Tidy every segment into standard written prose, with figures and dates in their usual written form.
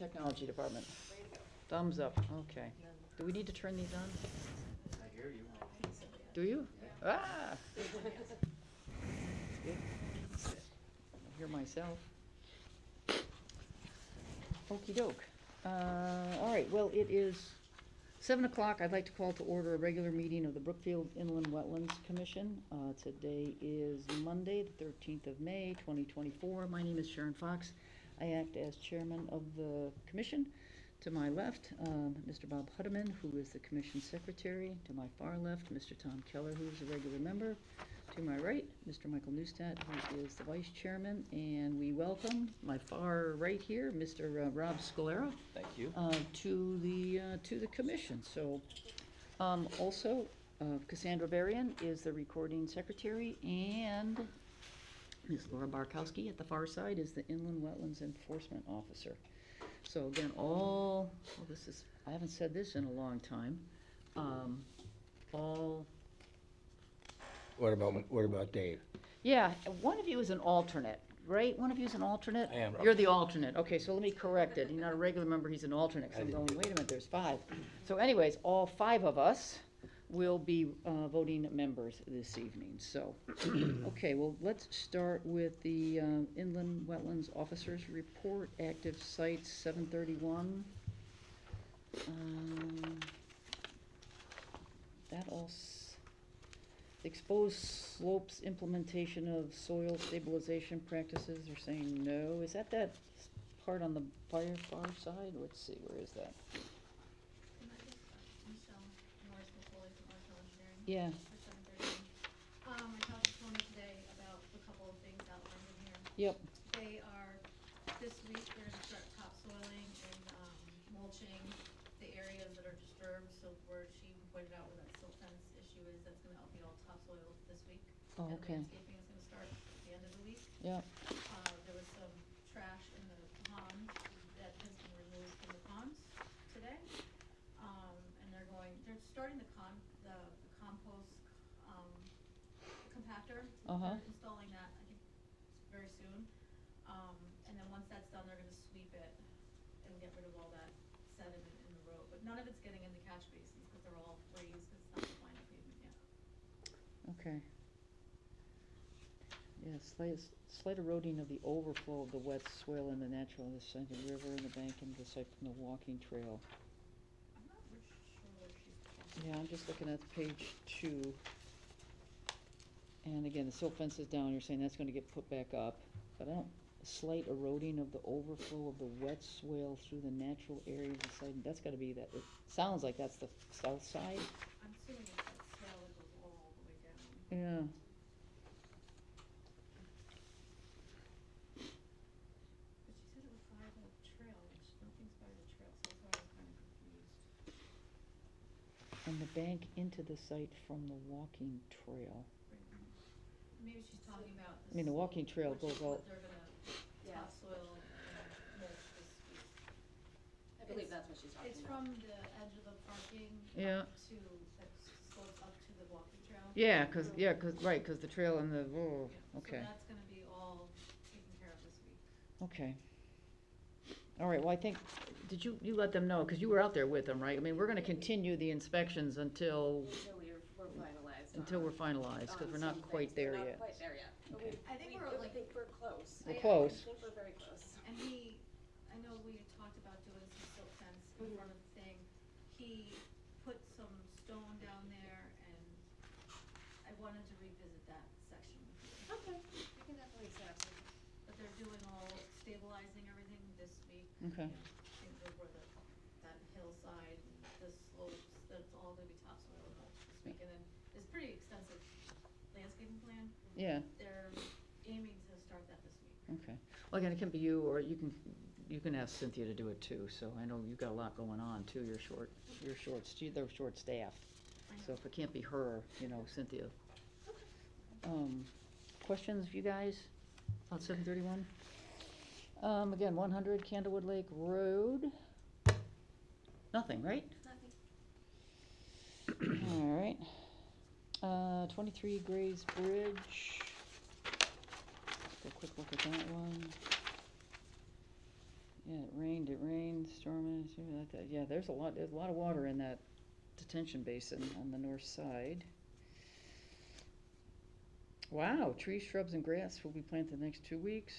Technology Department. Thumbs up, okay. Do we need to turn these on? I hear you. Do you? Ah! Good. I hear myself. Okey doke. All right, well, it is 7 o'clock. I'd like to call to order a regular meeting of the Brookfield Inland Wetlands Commission. Today is Monday, the 13th of May, 2024. My name is Sharon Fox. I act as chairman of the commission. To my left, Mr. Bob Hutteman, who is the commission secretary. To my far left, Mr. Tom Keller, who is a regular member. To my right, Mr. Michael Neustadt, who is the vice chairman. And we welcome, my far right here, Mr. Rob Scalera. Thank you. To the commission. So, also, Cassandra Varian is the recording secretary, and Ms. Laura Barkowski at the far side is the Inland Wetlands Enforcement Officer. So again, I haven't said this in a long time, What about Dave? yeah, one of you is an alternate, right? One of you is an alternate? I am. You're the alternate. Okay, so let me correct it. You're not a regular member, he's an alternate. 'Cause I'm going, wait a minute, there's 5. So anyways, all 5 of us will be voting members this evening. So, okay, well, let's start with the Inland Wetlands Officers Report, active sites 731. That all, exposed slopes, implementation of soil stabilization practices, they're saying no. Is that part on the far side? Let's see, where is that? Yeah. I talked to Tony today about a couple of things outlined in here. Yep. They are, this week, they're gonna start topsoiling and, mulching the areas that are disturbed, so where she pointed out where that silt fence issue is, that's gonna be all topsoil this week. Oh, And okay. landscaping is gonna start at the end of the week. Yep. There was some trash in the pond that has been removed from the ponds today. And they're starting the compost, compactor. Uh-huh. They're installing that, I think, very soon. And then once that's done, they're gonna sweep it and get rid of all that sediment in the road. But none of it's getting in the catch basins, because they're all raised, because it's not the final pavement yet. Okay. Yeah, slight eroding of the overflow of the wet swale in the natural descending river and the bank and the site from the walking trail. I'm not sure where she's talking. Yeah, I'm just looking at page 2. And again, the silt fence is down, you're saying that's gonna get put back up, but I don't, slight eroding of the overflow of the wet swale through the natural area of the site, that's gotta be that, it sounds like that's the south side? I'm assuming it's that swale that goes all the way down. Yeah. But she said it was by the trail, which nothing's by the trail, so that's why I was kinda confused. And the bank into the site from the walking trail. Maybe she's talking about this. I mean, the walking trail goes all, What they're gonna topsoil and mulch this week. I believe that's what she's talking It's about. from the edge of the parking Yeah. to, that slopes up to the walking trail. yeah, right, 'cause the trail and the, oh, Yeah, okay. So that's gonna be all taken care of this week. Okay. All right, well, I think, did you let them know, because you were out there with them, right? I mean, we're gonna continue the inspections until we're finalized, because we're not quite there yet. We're not quite there yet. But Okay. I think we we're really like, think we're close. We're I close. think we're very close. and I know we had talked about doing some silt fence in front of the thing. He put some stone down there, and I wanted to revisit that section with you. Okay, I can definitely set up something. But they're doing all stabilizing everything this week. Okay. I think where that hillside, the slopes, that's all gonna be topsoil and mulch this week. And then there's pretty extensive landscaping plan. Yeah, They're aiming to start that this week. okay. Well, again, it can be you, or you can ask Cynthia to do it too, so I know you've got a lot going on too, they're short-staffed. So if it can't be her, Cynthia. Questions, you guys, about 731? Again, 100 Candlewood Lake Road. Nothing, right? Nothing. All right. 23 Grays Bridge. Let's go quick look at that one. Yeah, it rained, storm, like that. Yeah, there's a lot of water in that detention basin on the north side. Wow, trees, shrubs, and grass will be planted the next 2 weeks.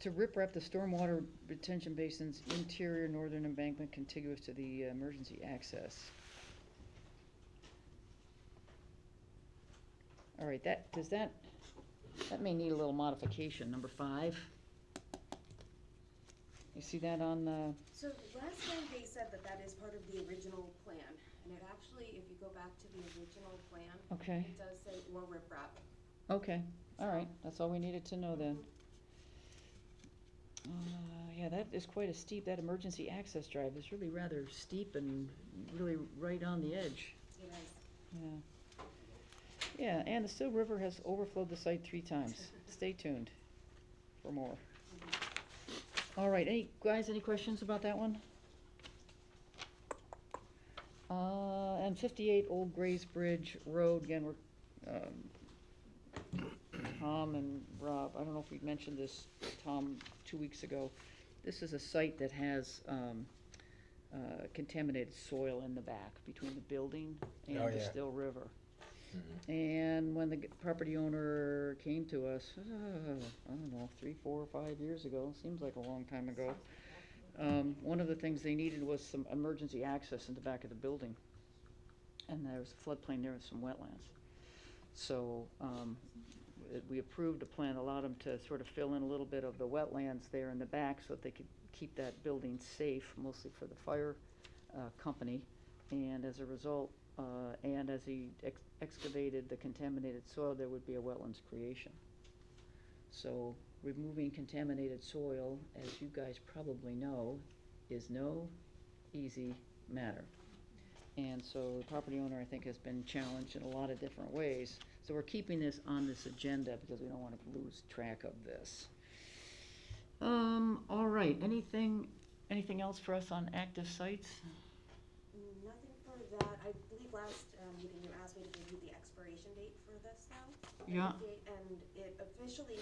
To riprap the stormwater retention basin's interior northern embankment contiguous to the emergency access. All right, that may need a little modification, number 5. You see that on the, So last time they said that that is part of the original plan, and it actually, if you go back to the original plan, okay, it does say or riprap. okay, all right, that's all we needed to know then. Yeah, that is quite a steep, that emergency access drive is really rather steep and really right on the edge. It is. Yeah. Yeah, and the Still River has overflowed the site 3 times. Stay tuned for more. All right, any questions about that one? And 58 Old Grays Bridge Road, again, we're, Tom and Rob, I don't know if we mentioned this, Tom, 2 weeks ago. This is a site that has contaminated soil in the back between the building and Oh, the yeah. Still River. Mhm. And when the property owner came to us, I don't know, 3, 4, 5 years ago, seems like a long time ago, one of the things they needed was some emergency access in the back of the building. And there was a floodplain there with some wetlands. So we approved a plan that allowed them to sort of fill in a little bit of the wetlands there in the back so that they could keep that building safe, mostly for the fire company. And as a result, and as he excavated the contaminated soil, there would be a wetlands creation. So removing contaminated soil, as you guys probably know, is no easy matter. And so the property owner, I think, has been challenged in a lot of different ways. So we're keeping this on this agenda because we don't want to lose track of this. All right, anything else for us on active sites? Nothing for that. I believe last meeting you asked me to give you the expiration date for this now. Yeah. And it officially,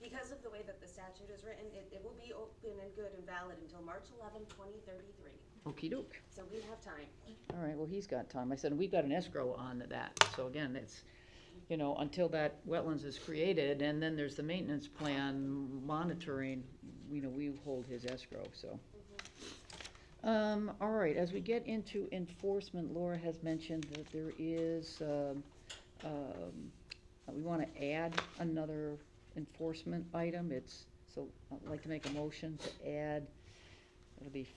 because of the way that the statute is written, it will be open and good and valid until March 11, 2033. Okey-doke. So we have time. All right, well, he's got time. I said, we've got an escrow on that. So again, it's, until that wetlands is created, and then there's the maintenance plan monitoring, we hold his escrow, so. All right, as we get into enforcement, Laura has mentioned that there is, we want to add another enforcement item. So I'd like to make a motion to add, it'll be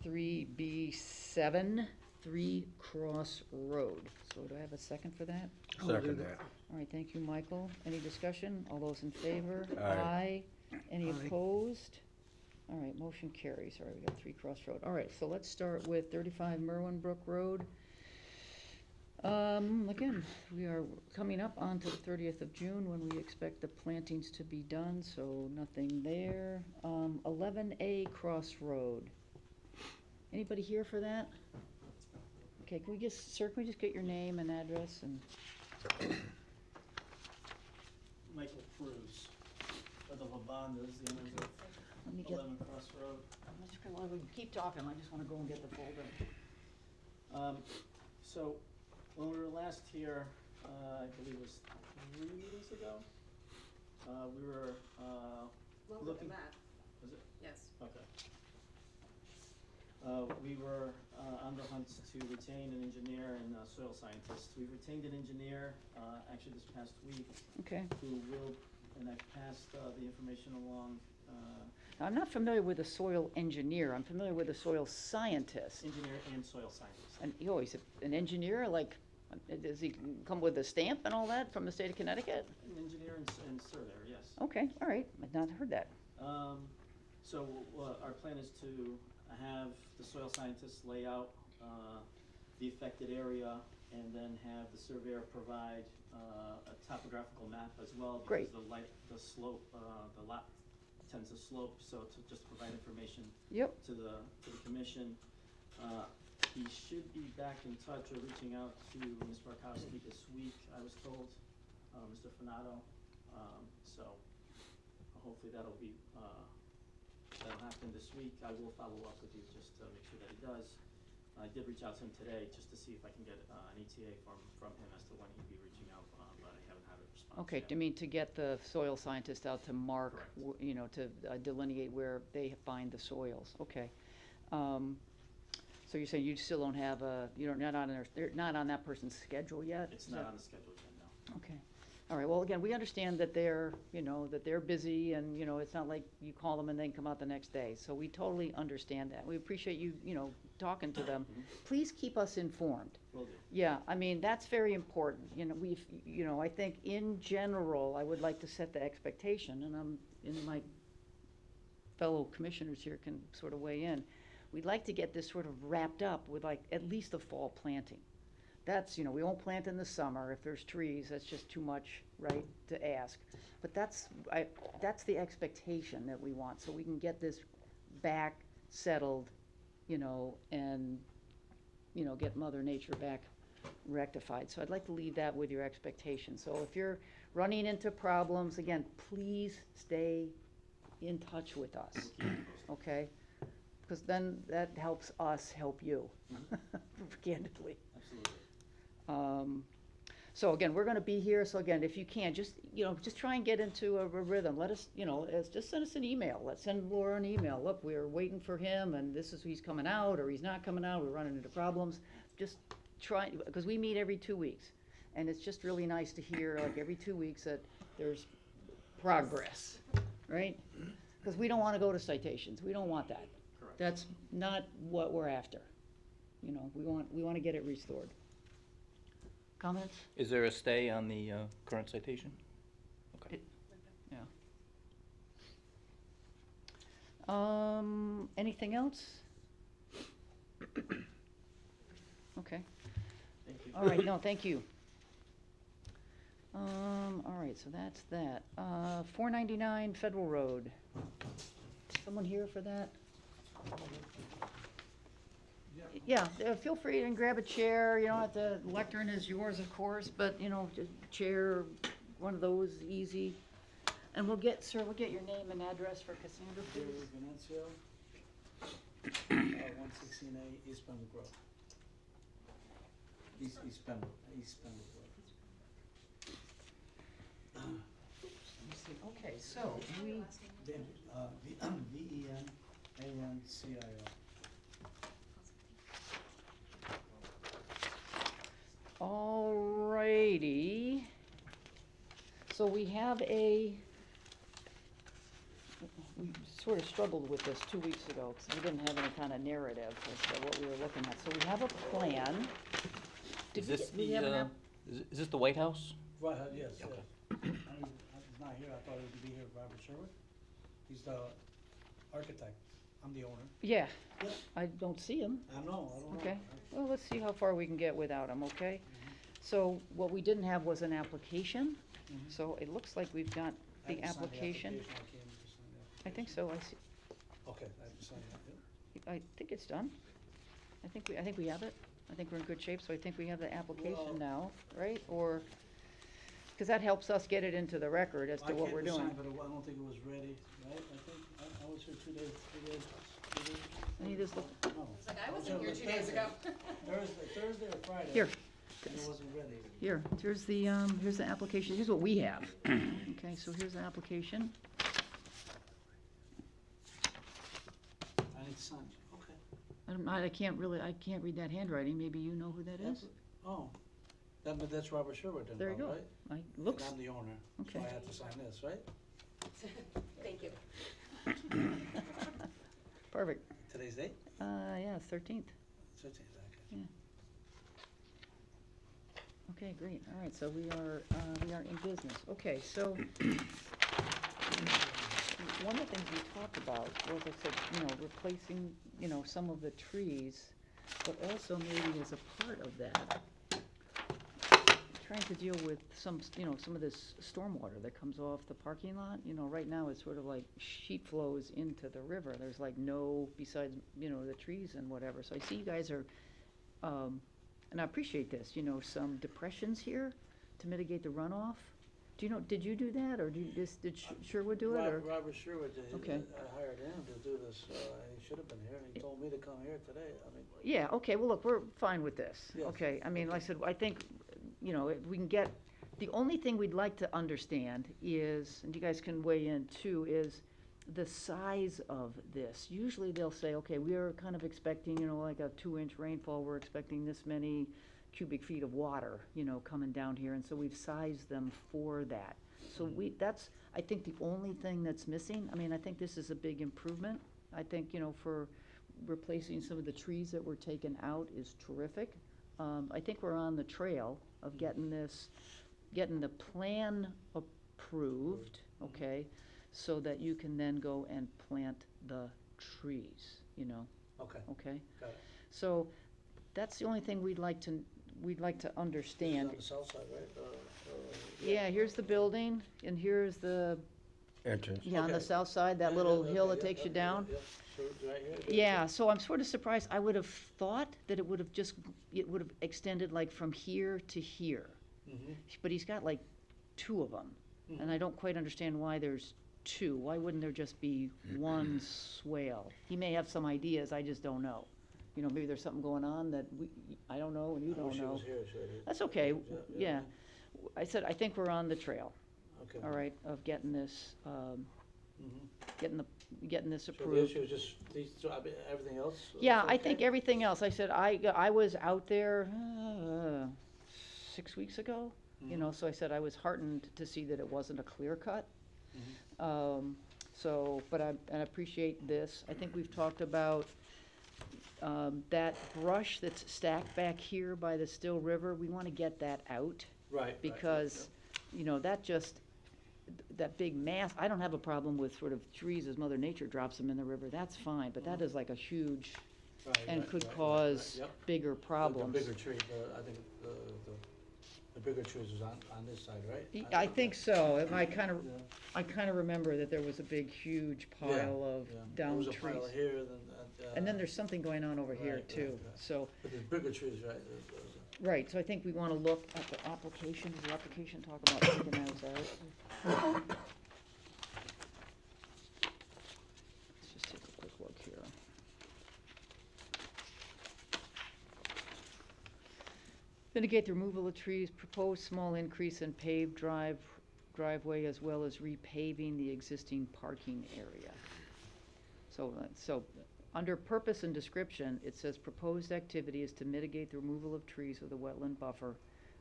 3B7, 3 Cross Road. So do I have a second for that? Second that. All right, thank you, Michael. Any discussion? All those in favor? Aye. Any Aye. opposed? All right, motion carries. All right, we got 3 Cross Road. All right, so let's start with 35 Merwin Brook Road. Again, we are coming up onto the 30th of June when we expect the plantings to be done, so nothing there. 11A Cross Road. Anybody here for that? Okay, sir, can we just get your name and address and? Michael Cruz, of the Labandas, the owners Let me of get, 11 Cross Road. keep talking, I just wanna go and get the folder. So, when we were last here, I believe it was 3 meetings ago, we were, Longer looking. than that. Was it? Yes. Okay. We were on the hunt to retain an engineer and a soil scientist. We've retained an engineer, actually this past week, Okay, who will, and I've passed the information along, now, I'm not familiar with a soil engineer, I'm familiar with a soil scientist. engineer and soil scientist. And, he's an engineer, like, does he come with a stamp and all that from the state of Connecticut? An engineer and surveyor, yes. Okay, all right, I've not heard that. So our plan is to have the soil scientists lay out the affected area and then have the surveyor provide a topographical map as well. Great. Because the slope, the tends to slope, so to just provide information Yep, to the commission. He should be back in touch or reaching out to Ms. Barkowski this week, I was told, Mr. Fanato. So hopefully that'll happen this week. I will follow up with you just to make sure that he does. I did reach out to him today just to see if I can get an ETA from him as to when he'd be reaching out, but I haven't had a response okay, yet. I mean, to get the soil scientist out to mark, Correct. you know, to delineate where they find the soils, okay. So you're saying you still don't have you're not on they're not on that person's schedule yet? It's Is not that- on the schedule yet, no. Okay, all right, well, again, we understand that they're, you know, that they're busy, and, you know, it's not like you call them and then come out the next day, so we totally understand that. We appreciate you, you know, talking to them. Please keep us informed. Will do. Yeah, I mean, that's very important, you know, I think in general, I would like to set the expectation, and my fellow commissioners here can sort of weigh in. We'd like to get this sort of wrapped up with like at least a fall planting. That's, you know, we won't plant in the summer if there's trees, that's just too much, right, to ask. But that's the expectation that we want, so we can get this back settled, you know, and, you know, get Mother Nature back rectified. So I'd like to leave that with your expectations. So if you're running into problems, again, please stay in touch with us, We'll keep you posted. okay? Because then that helps us help you, candidly. Absolutely. So again, we're gonna be here, so again, if you can, just, you know, just try and get into a rhythm. Let us, you know, just send us an email. Let's send Laura an email. Look, we're waiting for him, and this is, he's coming out, or he's not coming out, we're running into problems. Just try, because we meet every 2 weeks, and it's just really nice to hear, like, every 2 weeks that there's progress, right? Because we don't wanna go to citations. We don't want that. Correct. That's not what we're after. You know, we wanna get it restored. Comments? Is there a stay on the current citation? Okay. Anything else? Okay, Thank you. all right, no, thank you. All right, so that's that. 499 Federal Road. Someone here for that? Yeah, feel free and grab a chair, you know, the lectern is yours, of course, but, you know, just chair, one of those, easy. And we'll get your name and address for Cassandra, Jerry please. Venancio, 116A East Pembroke Road. East Pembroke Road. Let me see. Okay, so we, VENANCIO. alrighty. So we have we sort of struggled with this 2 weeks ago, because we didn't have any kind of narrative as to what we were looking at. So we have a plan. Is Did we this get- we have an app- is this the White House? Right, yes, yes. Okay. He's not here, I thought he would be here, Robert Sherwood. He's the architect, I'm the owner. Yeah, Yeah. I don't see him. I don't know. Okay, well, let's see how far we can get without him, okay? So what we didn't have was an application, Mhm. so it looks like we've got I the have to sign application. I came to sign the I think so, I see, application. Okay, I have to sign that, yeah. I think it's done. I think we have it. I think we're in good shape, so I think we have the Well- application now, right? Or, because that helps us get it into the record as to what we're I doing. came to sign, but I don't think it was ready, right? I think, I was here 2 days. I need this look- No. It's like, I was wasn't here here 2 days ago. Thursday or Friday. Here. And it wasn't ready. Here's the application, here's what we have. Okay, so here's the application. I need to sign, okay. I can't read that handwriting, maybe you know who that is? Oh, but that's Robert Sherwood then, There you go. right? Looks, And I'm the owner, so Okay. I have to sign this, right? Thank you. perfect. Today's date? Yeah, 13th. 13th, okay. Okay, great, all right, so we are in business. Okay, so, one of the things we talked about was, I said, you know, replacing, you know, some of the trees, but also maybe as a part of that, trying to deal with some of this stormwater that comes off the parking lot. Right now it's sort of like sheet flows into the river. There's like no, besides, the trees and whatever. So I see you guys are, and I appreciate this, some depressions here to mitigate the runoff. Did you do that, or did Sherwood do it, or? Robert Sherwood did. Okay. I hired him to do this, he should have been here, he told me to come here today, Yeah, okay, well, look, we're fine with this. Yes. Okay, I mean, like I said, I think, if we can get, the only thing we'd like to understand is, and you guys can weigh in too, is the size of this. Usually they'll say, okay, we are kind of expecting, like a 2-inch rainfall, we're expecting this many cubic feet of water, coming down here, and so we've sized them for that. So that's, I think, the only thing that's missing. I mean, I think this is a big improvement. I think, for replacing some of the trees that were taken out is terrific. I think we're on the trail of getting the plan approved, okay, so that you can then go and plant the trees, Okay, okay? got it. So that's the only thing we'd like to understand. This is on the south side, right? Yeah, here's the building, and here's the, Entrance. yeah, on the Okay. south side, that Yeah, little yeah, hill okay, that yeah, takes you okay, down. yeah, so right here? Yeah, so I'm sort of surprised. I would have thought that it would have extended like from here to here. Mm-hmm. But he's got like 2 of them, and I don't quite understand why there's 2. Why wouldn't there just be one swale? He may have some ideas, I just don't know. Maybe there's something going on that I don't know and you I don't wish he know. was here, so That's okay, yeah. I said, I think we're on the trail, Okay. all right, of getting this, Mhm. getting this So the approved. issue is just these, so I mean, everything else? Yeah, is I think okay? everything else, I said, I was out there 6 weeks ago, so I said I was heartened to see that it wasn't a clear cut. But I appreciate this. I think we've talked about that brush that's stacked back here by the Still River. We want to get that out Right. because, that big mass, I don't have a problem with sort of trees as Mother Nature drops them in the river. That's fine, but that is like a huge, and could cause bigger problems. The bigger tree, I think the bigger trees is on this side, right? I think so. And I kind of, Yeah. I kind of remember that there was a big, huge pile of Yeah. down There was a trees. pile here, then. And then there's something going on over here Right, too, right. so, But there's bigger trees, right? right, so I think we want to look at the application. Does the application talk about taking those out? Let's just take a quick look here. Mitigate the removal of trees, propose small increase in paved driveway as well as repaving the existing parking area. So, under purpose and description, it says proposed activity is to mitigate the removal of trees with a wetland buffer,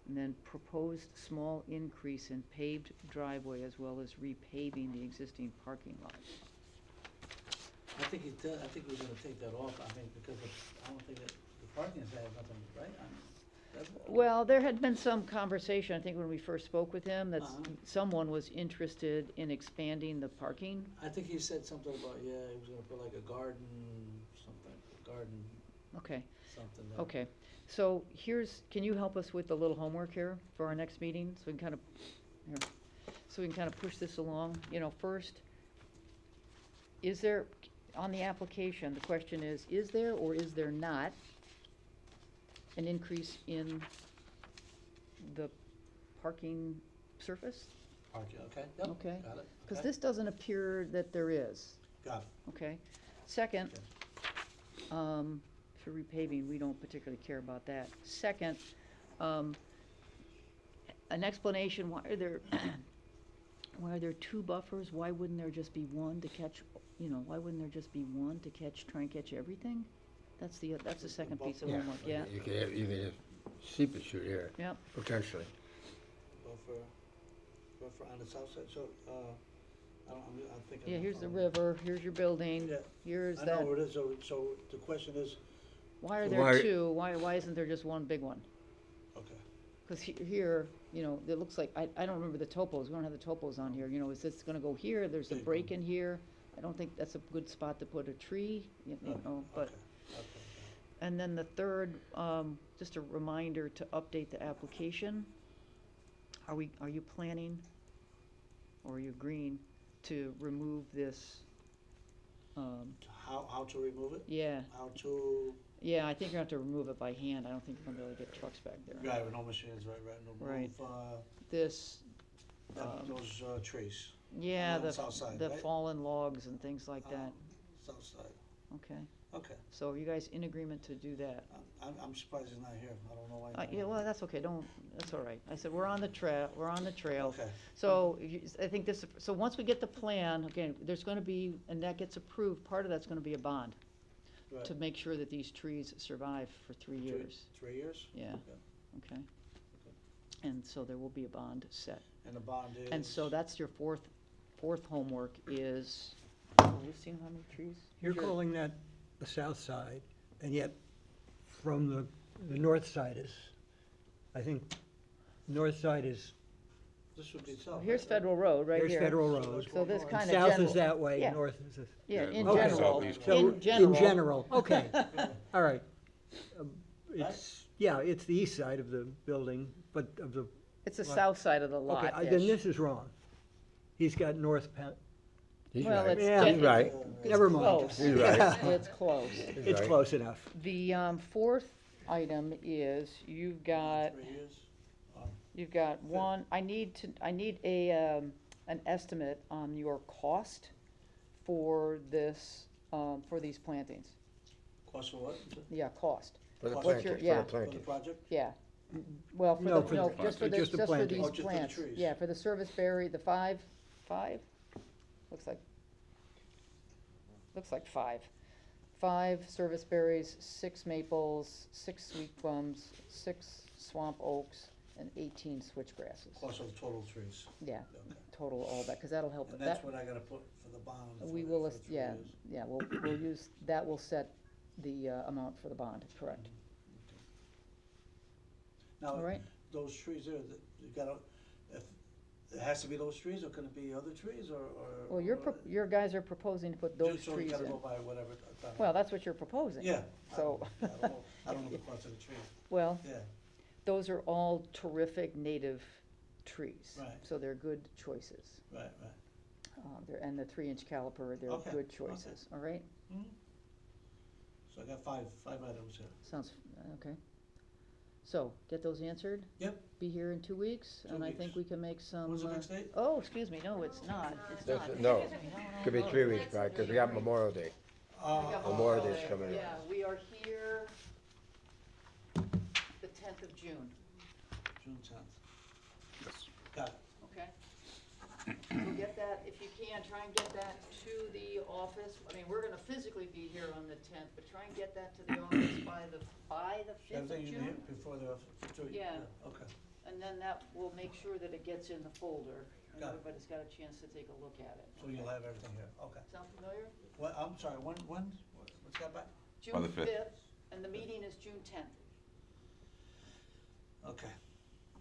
and then proposed small increase in paved driveway as well as repaving the existing parking lot. I think he did, I think we're gonna take that off, I mean, because I don't think that the parking has nothing, right? I mean, Well, there had been some conversation, I think when we first spoke with him, that someone was interested in expanding the parking. I think he said something about, he was gonna put like a garden, Okay, something there. okay. So can you help us with the little homework here for our next meeting? So we can kind of push this along. First, is there, on the application, the question is there or is there not an increase in the parking surface? Parking, okay, yep, Okay. got it. Because okay. this doesn't appear that there is, Got it. okay? Second, for repaving, we don't particularly care about that. Second, an explanation, why are there 2 buffers? Why wouldn't there just be one to catch, why wouldn't there just be one to try and catch everything? That's the second piece of homework, yeah. You could have even a seepage through here, Yep. potentially. Buffer on the south side, so, I'm thinking. Yeah, here's the river, here's your building, Yeah, here's I that. know where it is, so the question is, Why are So there why- 2? Why isn't there just one big one? okay, Because here, it looks like, I don't remember the topos, we don't have the topos on here, is this gonna go here, there's a Big break one. in here. I don't think that's a good spot to put a tree, but, okay. and then the third, just a reminder to update the application. are you planning, or are you agreeing to remove this? How to remove it? Yeah, How to, yeah, I think you're gonna have to remove it by hand. I don't think you're gonna be able to get trucks back there. right, with no machines, right, no Right. move, This, those, trees. yeah, On the the, south side, the right? fallen logs and things like that. South side, Okay, okay. so are you guys in agreement to do that? I'm surprised he's not here, I don't know why. he's not Yeah, here. well, that's okay, that's all right. I said, we're on the trail. Okay, So, I think this, so once we get the plan, again, there's gonna be, and that gets approved, part of that's gonna be a bond right. to make sure that these trees survive for 3 years. 3 years? Yeah, okay. And so there will be a bond set. And the bond is? And so that's your fourth homework is, we've seen how many trees? You're Sure. calling that the south side, and yet from the north side is, I think, north side is, This would be south. Here's right? Federal Road right here. there's Federal Road. So this and kind of South general. is that way, yeah. north is this. Yeah, in Okay. general, So, in general. In general, okay, all right. Right? It's the east side of the building, but of the, It's the Right. south side of the okay, lot. then this is wrong. He's got north, He's Well, right. it's Yeah. He's right. It's never mind. close. He's right. It's close. He's It's right. close enough. The fourth item is you've got 3 years? one, I need a, an estimate on your cost for this, for these plantings. Cost for what? Yeah, cost, For the What's plantings, your- for yeah. the For the plantings. project? yeah. Well, No, for for the, the just for plantings, this, just the just for plantings. these Oh, just for the plants. trees. Yeah, for the service berry, the five, looks like five. 5 service berries, 6 maples, 6 sweet gums, 6 swamp oaks, and 18 switchgrasses. Cost of the total trees. Yeah, Okay. total, all that, because that'll help. And That, that's what I gotta put for the bond. we for- will, for 3 yeah, years. yeah, we'll use, that will set the amount for the bond, correct. Now, All right, those trees there, you gotta, if, it has to be those trees, or can it be other trees, or? well, your guys are proposing to put those So you trees gotta in. go by whatever. Well, that's what you're proposing. Yeah. So, I don't know the cost of the trees, well, yeah, those are all terrific native trees. Right. So they're good choices. right. And the 3-inch caliper, they're Okay, good okay. choices, all right? So I got five items here. Sounds, okay. So, get those answered? Yep. Be here in 2 weeks, 2 and I think weeks. we can make some. When's the next date? Oh, excuse me, no, it's not, it's That's not. it, no. Excuse me, Could be no. 3 weeks, right, because we got Memorial Day. We got Memorial Day's coming up. Yeah, we are here the 10th of June, June 10th. Got it. okay? So get that, if you can, try and get that to the office. I mean, we're gonna physically be here on the 10th, but try and get that to the office by the 5th of Everything you June. need before the, Yeah. okay. And then that will make sure that it gets in the folder, and Got it. everybody's got a chance to take a look at it. So you'll have everything here, okay. Sound familiar? What, I'm sorry, what's that back? June the 5th. 5th, and the meeting is June 10th, Okay,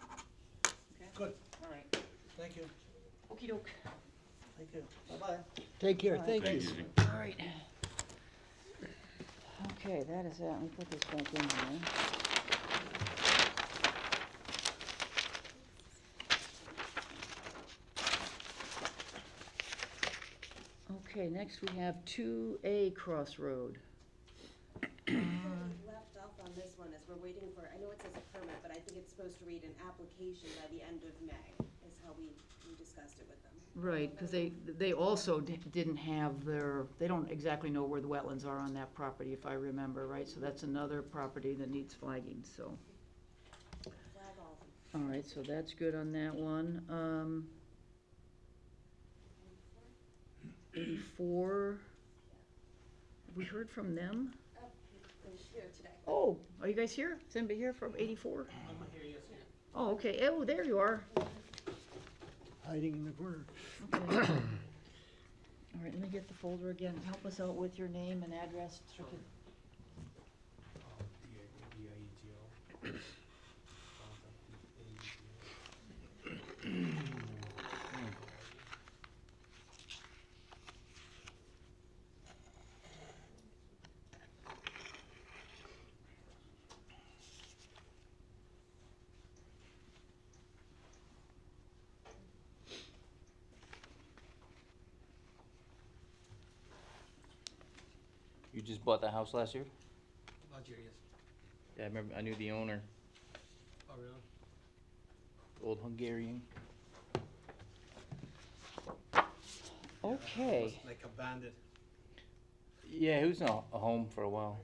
okay? good, All right, thank you, okey doke. thank you, bye-bye. Take care, All right. thank you. Thank you. All right. Okay, that is that, let me put this back in here. Okay, next we have 2A Crossroad. Left off on this one is we're waiting for, I know it says a permit, but I think it's supposed to read an application by the end of May, is how we discussed it with them. Right, because they also didn't have their, they don't exactly know where the wetlands are on that property, if I remember, right? So that's another property that needs flagging, so. Flag all of them. All right, so that's good on that one. 84, have we heard from them? Oh, I'm here today. Oh, are you guys here? Is anybody here from 84? Oh, okay, oh, there you are. Hiding in the corner. Okay. All right, let me get the folder again. Help us out with your name and address. so we can- just bought the house last year? Last year, yes. Yeah, I remember, I knew the owner, Oh, really? old Hungarian. Okay. It was like abandoned. Yeah, he was in a home for a while,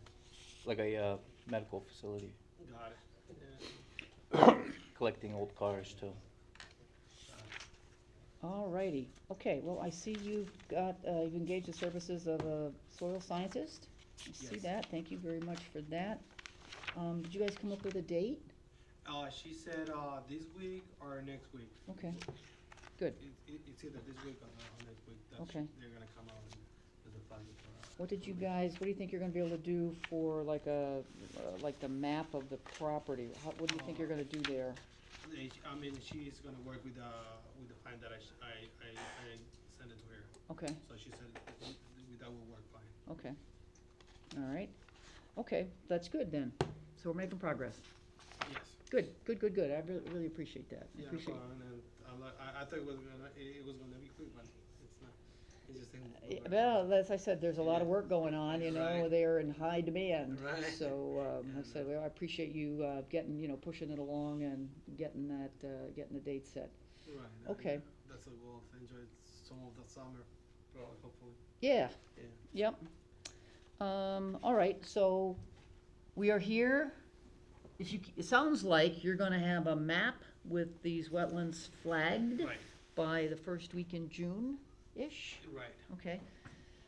like a medical facility, Got it. Yeah. collecting old cars too. Alrighty, okay, well, I see you've got, you've engaged the services of a soil scientist. I see Yes. that, thank you very much for that. Did you guys come up with a date? She said, this week or next week. Okay, good. It's either this week or next week. Okay. They're gonna come out and do the plan for. What did you guys, what do you think you're gonna be able to do for like a, like the map of the property? What do you think you're gonna do there? I mean, she's gonna work with the plan that I sent it to her. Okay, So she said that will work fine. okay, all right. Okay, that's good then, so we're making progress. Yes. Good, good, good, good, I really appreciate that. I Yeah, appreciate no problem. And I thought it was gonna be quick, but it's not. It's just it. Well, as I said, there's a lot of work going on, you know, Right. they're in high demand. Right. So, like I And, said, well, I appreciate you, getting, you know, pushing it along and getting that, getting the date set. Right. Okay. That's a goal. Enjoy some of the summer, probably, hopefully. Yeah, Yeah. yep. All right, so we are here. If you, it sounds like you're gonna have a map with these wetlands flagged Right. by the first week in June-ish? Right. Okay,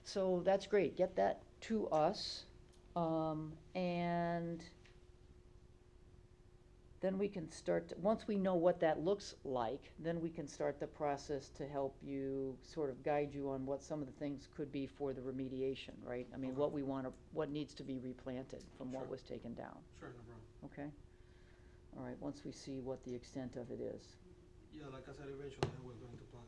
so that's great, get that to us, and then we can start, once we know what that looks like, then we can start the process to help you, sort of guide you on what some of the things could be for the remediation, right? I mean, Okay. what we wanna, what needs to be replanted from what Sure. was taken down, Sure, no problem. okay? All right, once we see what the extent of it is. Yeah, like I said, eventually we're going to plant,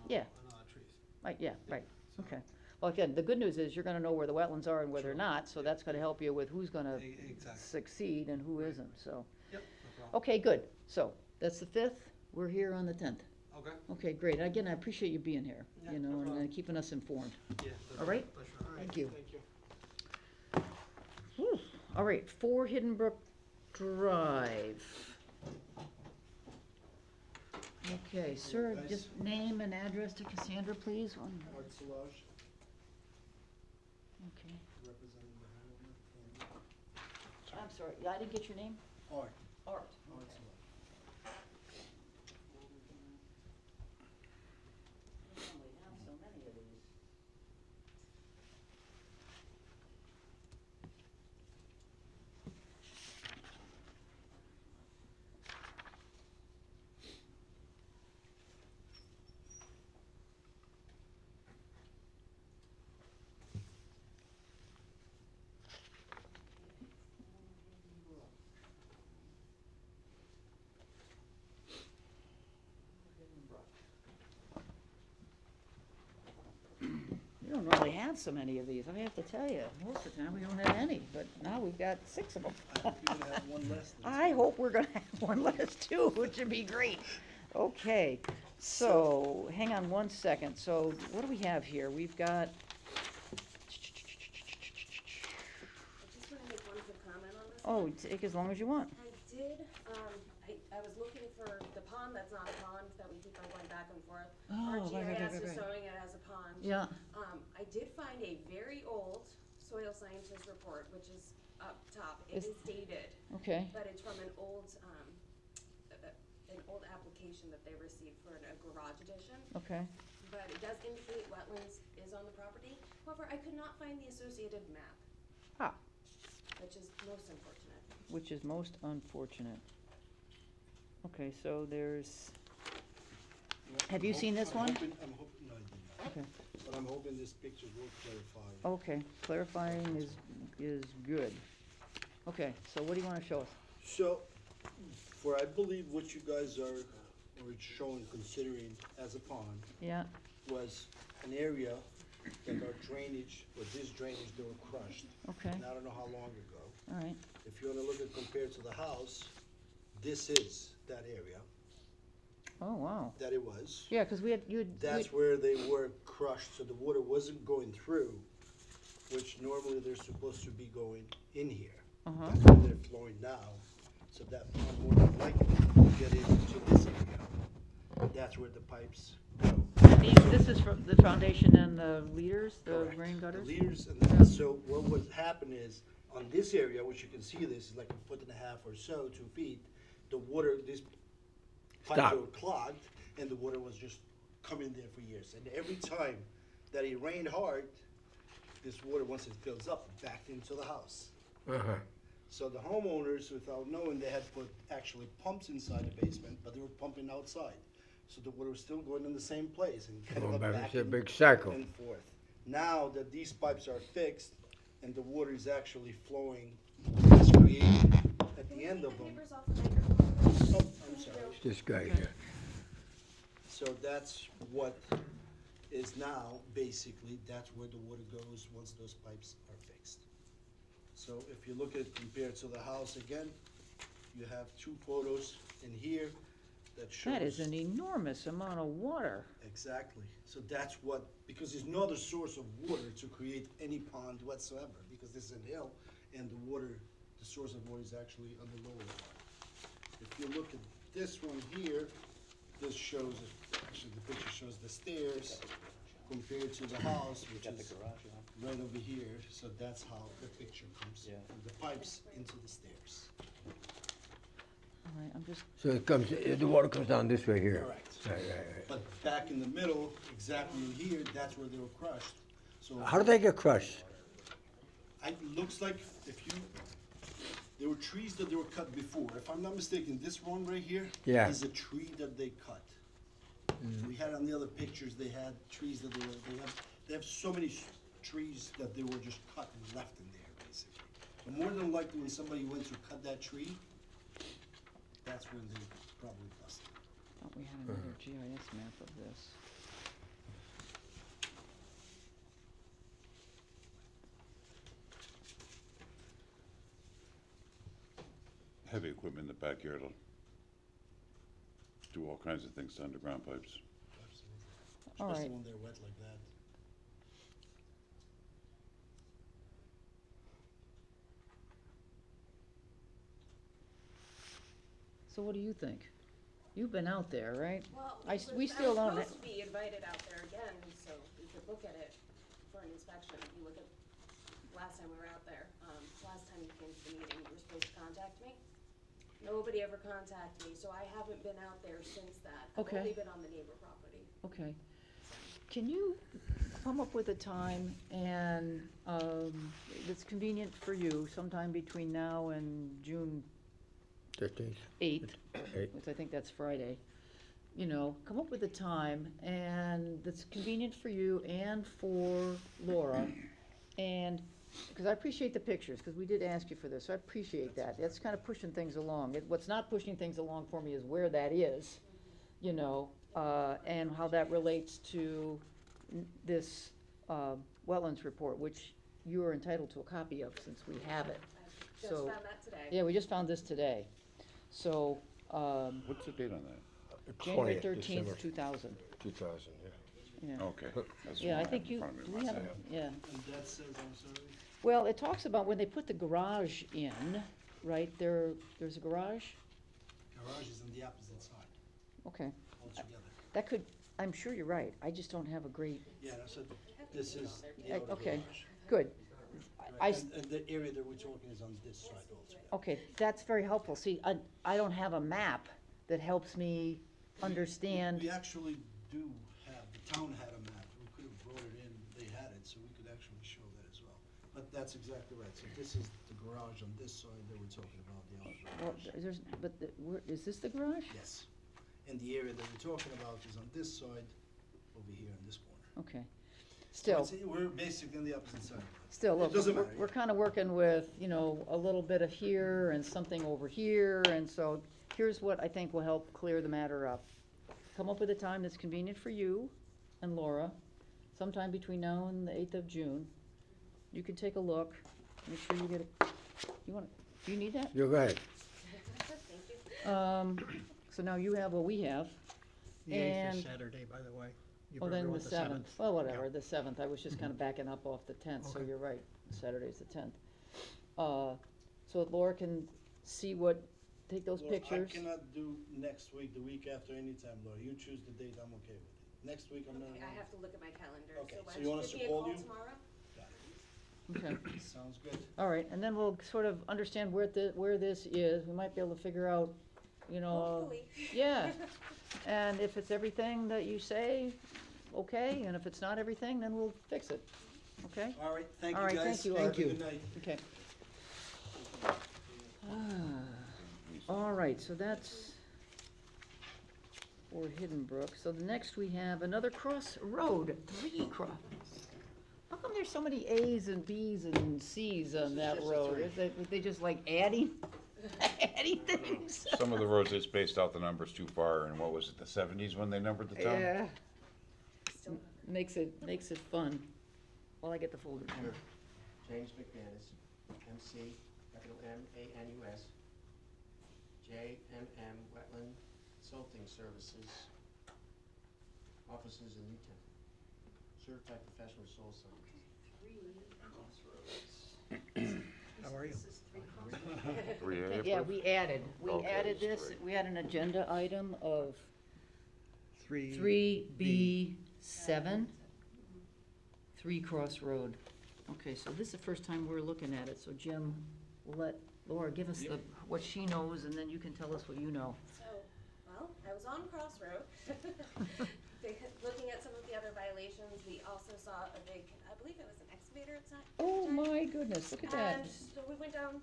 Yeah. another trees. Right, yeah, right, So- okay. Well, again, the good news is you're gonna know where the wetlands are and where they're Sure. not, so that's gonna help you with who's gonna Exactly. succeed and who Right. isn't, so. Yep, no problem. Okay, good, so, that's the 5th, we're here on the 10th. Okay. Okay, great, again, I appreciate you being here, Yeah, you no know, and problem. keeping us informed. Yeah. that's All right. my pleasure. All right. Thank you. Thank you. Whew. All right, 4 Hidden Brook Drive. Okay, sir, just name and address to Cassandra, please. Art Solage, Okay, representing the Hanover I'm sorry, yeah, I didn't get your name? family. Art, Art. Art Okay. Solage. We have so many of these. We don't really have so many of these, I have to tell you. Most of the time, we don't have any, but now we've got 6 of them. I hope you're gonna have one less than. I hope we're gonna have one less too, which would be great. Okay, so, hang on one second. So, what do we have here? We've got, I just wanna make one quick comment on this. oh, take as long as you want. I did, I was looking for the pond that's not a pond, that we keep on going back and forth. Our Oh, right, right, GIS right, is right. showing it as a pond. Yeah, I did find a very old soil scientist report, which is up top. It Is- is dated, okay, but it's from an old application that they received for a garage addition. okay. But it does indicate wetlands is on the property. However, I could not find the associated map. Ah. Which is most unfortunate. Which is most unfortunate. Okay, so there's, Have you seen this one? I'm hoping, no, I didn't. okay, But I'm hoping this picture will clarify. okay, clarifying is good. Okay, so what do you wanna show us? So, for I believe what you guys are, or showing, considering as a pond, Yeah, was an area that our drainage, or this drainage, they were crushed. okay, And I don't know how long ago. all right, If you wanna look at compared to the house, this is that area, oh, wow. that it was. Yeah, 'cause we had, That's where they were crushed, so the water wasn't going through which normally they're supposed to be going in here. Uh-huh. That's where they're flowing now, so that pond more than likely will get into this area. That's where the pipes go. This is from the foundation and the leaders, the Correct. rain gutters? The leaders and the, so what would happen is, on this area, which you can see this is like 1.5 feet or so, 2 feet, the water, these pipes Stop. were clogged, and the water was just coming there for years. And every time that it rained hard, this water, once it fills up, backed into the house. Uh-huh. So the homeowners, without knowing, they had put actually pumps inside the basement, but they were pumping outside. So the water was still going in the same place and kind Going of back, back it's a and big cycle. and forth. Now that these pipes are fixed and the water is actually flowing, it's creating at the end of them. Neighbors off the microphone. Oh, I'm sorry. This guy here. So that's what is now, basically, that's where the water goes once those pipes are fixed. So if you look at, compared to the house again, you have 2 photos in here that shows. That is an enormous amount of water. Exactly. So that's what, because there's no other source of water to create any pond whatsoever, because this is a hill, and the water, the source of water is actually on the lower part. If you look at this one here, this shows, actually the picture shows the stairs compared to the house, which is right over here. So that's how the picture comes, Yeah. from the pipes into the stairs. All right, I'm just, So it comes, the water comes down this way here. Correct. Right. But back in the middle, exactly in here, that's where they were crushed. So How do they get crushed? it looks like if you, there were trees that they were cut before. If I'm not mistaken, this one right here Yeah. is a tree that they cut. We had on the other pictures, they had trees that they have so many trees that they were just cut and left in there, basically. But more than likely, when somebody went to cut that tree, that's when they probably busted. thought we had another GIS map of this. Heavy equipment in the backyard will do all kinds of things to underground pipes. Absolutely. All Especially right. when they're wet like that. So what do you think? You've been out there, right? Well, we still don't. I was supposed to be invited out there again, so we could look at it for an inspection. If you look at last time we were out there, last time you came to the meeting, you were supposed to contact me. Nobody ever contacted me, so I haven't been out there since that. Okay. I've only been on the neighbor property. Okay. Can you come up with a time and, that's convenient for you, sometime between now and June 13th. 8th, Eight. which I think that's Friday, you know, come up with a time and that's convenient for you and for Laura. And, because I appreciate the pictures, because we did ask you for this, so I appreciate that. That's kind of pushing things along. What's not pushing things along for me is where that is, you know, and how that relates to this wetlands report, which you are entitled to a copy of since we have it. I just So, found that today. yeah, we just found this today. So, What's the date on that? January 20th, 13th, December 2000, 2000, yeah. yeah. Okay. That's the Yeah, one I have think in you, front of me do we have, myself. yeah. And that says, I'm sorry. Well, it talks about when they put the garage in, right, there's a garage? Garage is on the opposite side Okay, altogether. that could, I'm sure you're right, I just don't have a great, Yeah, so this is the outer okay, garage. good. I Right, s- and the area that we're talking is on this side altogether. Okay, that's very helpful. See, I don't have a map that helps me understand. We actually do have, the town had a map, we could have brought it in, they had it, so we could actually show that as well. But that's exactly right, so this is the garage on this side that we're talking about, the outer Well, garage. is this the garage? Yes, and the area that we're talking about is on this side, over here in this corner. Okay. So Still, we're basically on the opposite side. still, look, It doesn't matter. we're kind of working with, you know, a little bit of here and something over here, and so here's what I think will help clear the matter up. Come up with a time that's convenient for you and Laura, sometime between now and the 8th of June. You can take a look, make sure you get it, do you need that? You go ahead. Thank you. So now you have what we have. The 8th And- is Saturday, by the way. You Oh, better then go the with 7th. Well, whatever, Yeah. the 7th. I was just kind of backing up off the 10th, so Okay. you're right. Saturday's the 10th. So Laura can see what, take those Laura, pictures. I cannot do next week, the week after, anytime, Laura. You choose the date, I'm okay with it. Next week, I'm not. Okay, I have to look at my calendar, Okay, so why so don't you you want us give to me a call call you? tomorrow? Okay, Sounds good. all right, and then we'll sort of understand where this is. We might be able to figure out, you know. Hopefully. Yeah, and if it's everything that you say, okay, and if it's not everything, then we'll fix it, okay? All right, thank All you, right, guys. thank you, Have Art. a good night. Okay. All right, so that's for Hidden Brook. So the next we have another crossroad, 3 cross. How come there's so many A's and B's and C's on that road? Is they just like adding, adding things? Some of the roads, they spaced out the numbers too far, and what was it, the 70s when they numbered the town? Yeah, Still makes it fun. Well, I get the folder. Sure. James McManus, MC, capital M-A-N-U-S, J-M-M Wetland Consulting Services, offices in Newtown. Certified professional soil scientist. How are you? This is 3 crossroads. 3A, Yeah, Cliff? we added Okay, this, it's three. we had an agenda item of 3B. 3B7, 3 Crossroad. Okay, so this is the first time we're looking at it, so Jim, we'll let Laura give us what she knows, and then you can tell us what you know. So, well, I was on Crossroad, looking at some of the other violations. We also saw a big, I believe it was an excavator at the Oh time. my goodness, look at that. And so we went down,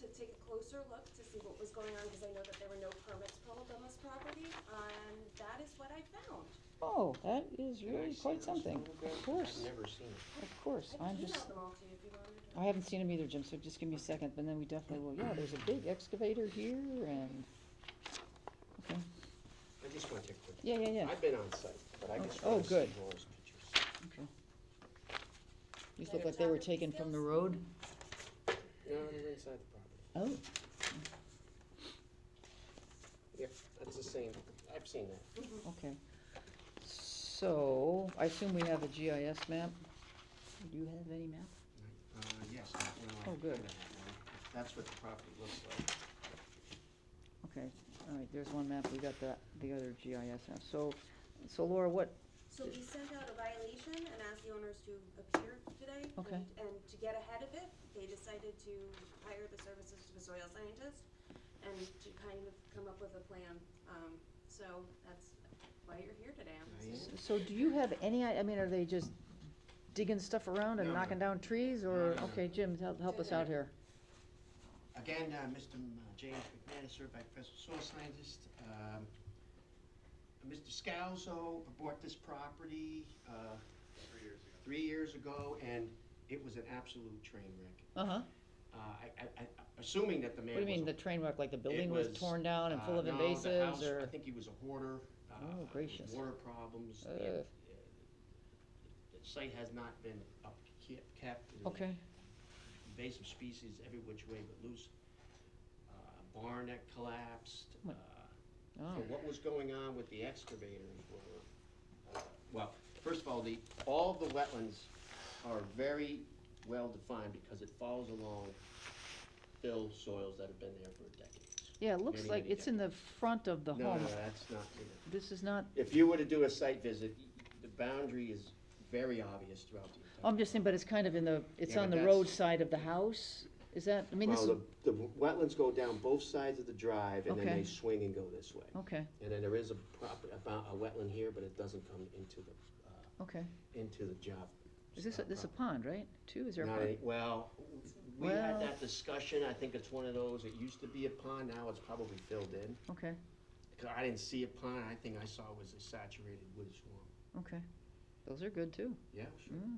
to take a closer look to see what was going on, because I know that there were no permits pulled on this property, and that is what I found. Oh, that is really quite something, of course, I've never seen it. of course. I I'm can just, email them all to you if you wanted. I haven't seen them either, Jim, so just give me a second, and then we definitely will, yeah, there's a big excavator here, and, okay, I just want to take a quick. yeah. I've been on site, but I just Oh, want to see good. Laura's pictures. Okay. These look like they were taken from the road? No, they're inside the property. Oh, Yeah, that's the same. I've seen that. okay. So, I assume we have a GIS map? Do you have any map? Yes. I have one. Oh, good. I have one. That's what the property looks like. Okay, all right, there's one map, we got the other GIS map. So Laura, what, So we sent out a violation and asked the owners to appear today. Okay. And to get ahead of it, they decided to hire the services of a soil scientist and to kind of come up with a plan. So that's why you're here today, I'm assuming. so do you have any, I mean, are they just digging stuff around and No, knocking no. down trees, or, No, no. okay, Jim, help us out here. Again, Mr. James McManus, certified professional soil scientist. Mr. Scalzo bought this property 3 years ago, and it was an absolute train wreck. Uh-huh, Assuming that the man what do you mean, was the train wreck, like the It building was torn down and full of no, the invasives, house, or? I think he was a hoarder. Oh, gracious. Water problems. Ugh. The site has not been kept. There's Okay, Invasive species every which way but loose. Barn that collapsed. What? So oh, what was going on with the excavators were, well, first of all the wetlands are very well defined because it follows along fill soils that have been there for decades. yeah, it looks Many, like many it's in the front of the No, home. no, that's not in it. This is not, If you were to do a site visit, the boundary is very obvious throughout the entire. I'm just saying, but it's kind of in the, it's Yeah, on but the that's- road side of the house? Is that, I mean, this is, Well, the wetlands go down both sides of the drive, and then Okay. they swing and go this way. okay, And then there is about a wetland here, but it doesn't come into okay. the job. Is this a pond, right? Too, is there a Not pond? any- Well, we Well- had that discussion, I think it's one of those, it used to be a pond, now it's probably filled in. Okay, 'Cause I didn't see a pond, I think I saw was a saturated wood swamp. okay. Those are good too. Yeah, sure. Mm.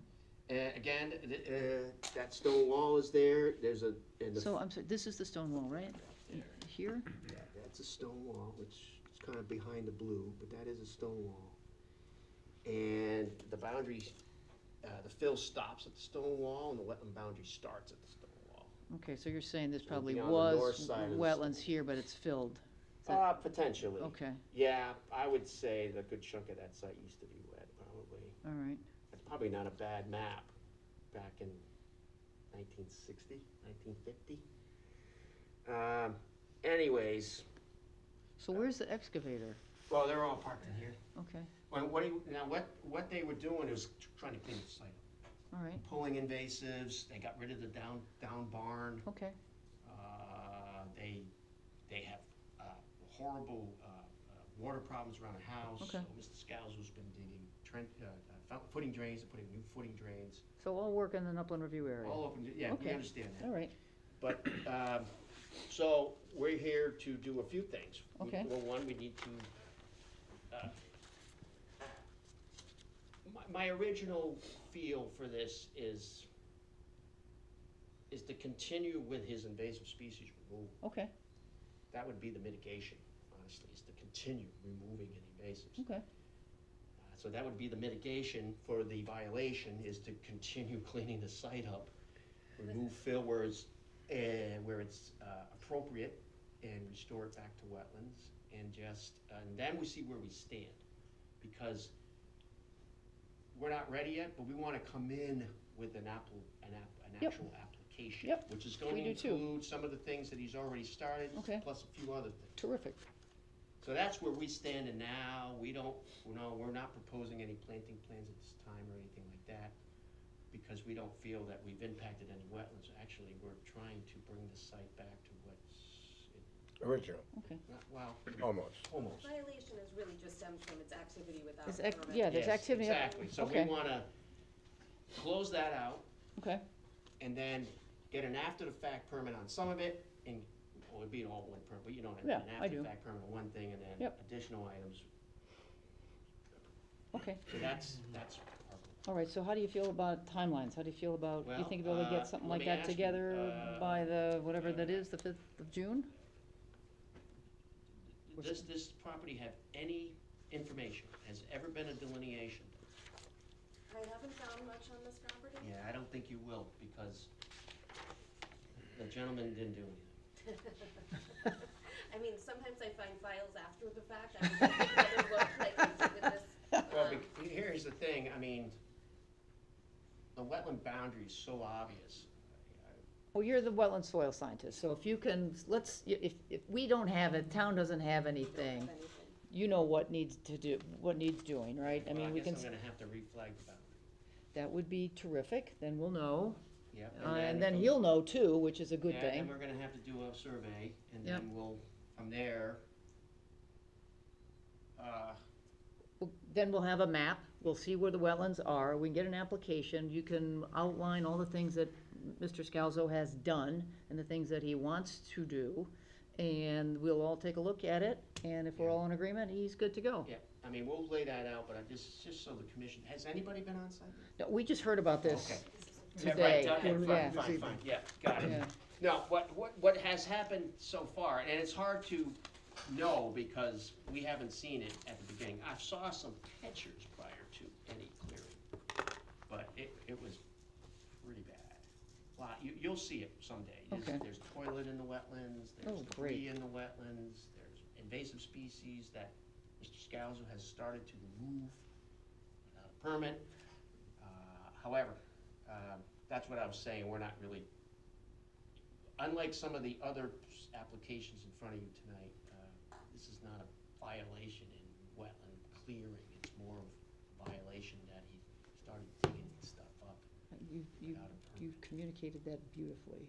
Again, that stone wall is there, there's a, and the. So, I'm sorry, this is the stone wall, right? There. Here? Yeah, that's a stone wall, which is kind of behind the blue, but that is a stone wall. And the boundary, the fill stops at the stone wall, and the wetland boundary starts at the stone wall. Okay, so you're saying this So probably be on the north was side of the wetlands stone. here, but it's filled. Is that- Potentially. Okay, Yeah, I would say the good chunk of that site used to be wet. all right. It's probably not a bad map back in 1960, 1950. Anyways, So where's the excavator? well, they're all parked in here. Okay, What they were doing is trying to clean the site up. all right, Pulling invasives, they got rid of the down barn. okay, They have horrible water problems around the house. Okay. So Mr. Scalzo's been digging footing drains, and putting new footing drains. so all work in an upland review area? All open, yeah, we Okay. understand that. All right, But, so we're here to do a few things. Okay. Well, one, we need to, my original feel for this is to continue with his invasive species removal. okay, That would be the mitigation, honestly, is to continue removing any invasives. okay, So that would be the mitigation for the violation, is to continue cleaning the site up, remove fill where it's appropriate, and restore it back to wetlands, and and then we see where we stand. Because we're not ready yet, but we wanna come in with an Yep. actual application. Yep, Which is going we to do too. include some of the things that he's already started, Okay. plus a few other things. terrific, So that's where we stand, and now, we're not proposing any planting plans at this time or anything like that, because we don't feel that we've impacted any wetlands. Actually, we're trying to bring the site back to Original, okay. almost. almost. Violation is really just stems from its activity without Is a ac- permit. yeah, there's Yes, activity. exactly, so we Okay. wanna close that out, Okay, and then get an after-the-fact permit on some of it, and, well, it'd be all one permit, but you know what I mean, Yeah, an I do. after-the-fact permit on one thing, and then Yep. additional items. okay, So that's our all right, so how do you feel about timelines? How do you feel about, you Well, think you'll be able to get something let like me that ask you, together by the, whatever that is, the 5th of June? Does this property have any information? Has ever been a delineation? I haven't found much on this property. Yeah, I don't think you will, because the gentleman didn't do anything. I mean, sometimes I find files after the fact, I would take another look, like, with this, Well, here's the thing, I mean, the wetland boundary is so obvious. Well, you're the wetland soil scientist, so if you can, if we don't have it, town doesn't have anything, anything. you know what needs doing, right? I Well, mean, we can, guess I'm gonna have to reflag the boundary. that would be terrific, then we'll know. Yep. And then he'll know too, which is a good Yeah, and thing. we're gonna have to do a survey, and Yep. then we'll, from there, Then we'll have a map, we'll see where the wetlands are, we can get an application, you can outline all the things that Mr. Scalzo has done and the things that he wants to do, and we'll all take a look at it, and if we're all in agreement, he's good to go. yeah, I mean, we'll lay that out, but just so the commission, has anybody been on site? No, we just heard about this Okay. today. Yeah, right, okay, Yeah. fine, yeah, got it. Yeah. Now, what has happened so far, and it's hard to know because we haven't seen it at the beginning. I saw some pictures prior to any clearing, but it was pretty bad. Well, you'll see it someday. Okay. There's toilet in the wetlands, there's Oh, great. debris in the wetlands, there's invasive species that Mr. Scalzo has started to remove without a permit. However, that's what I was saying, we're not really, unlike some of the other applications in front of you tonight, this is not a violation in wetland clearing, it's more of a violation that he started digging stuff up You without a permit. communicated that beautifully.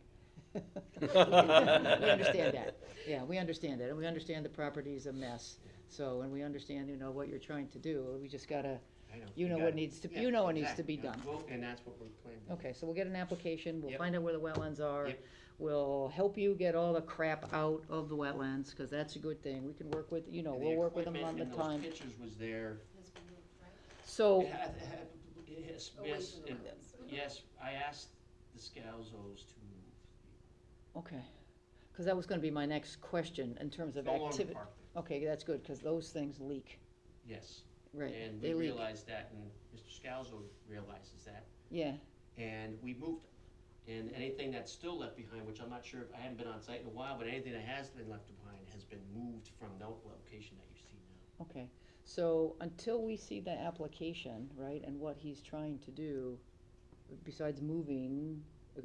We understand that, yeah, we understand it, and we understand the property's a mess, so, and we understand, what you're trying to do, we just gotta, I know. you know got what it. needs to, Yeah, you know what needs to exactly. be done. Well, and that's what we're planning. Okay, so we'll get an application, we'll Yep. find out where the wetlands are. Yep. We'll help you get all the crap out of the wetlands, cause that's a good thing, we can work with, And we'll work with them equipment on the in time. those pictures was there. Has been moved, right? So, Yes, Away yes, from the wetlands. yes, I asked the Scalzos to move. okay, cause that was gonna be my next question, in terms of No longer activity. parked there. Okay, that's good, cause those things leak, Yes. right, And they we leak, realized that, and Mr. Scalzo realizes that, yeah, and we moved it. And anything that's still left behind, which I'm not sure, I haven't been on site in a while, but anything that has been left behind has been moved from the location that you see now. okay. So until we see the application, right, and what he's trying to do, besides moving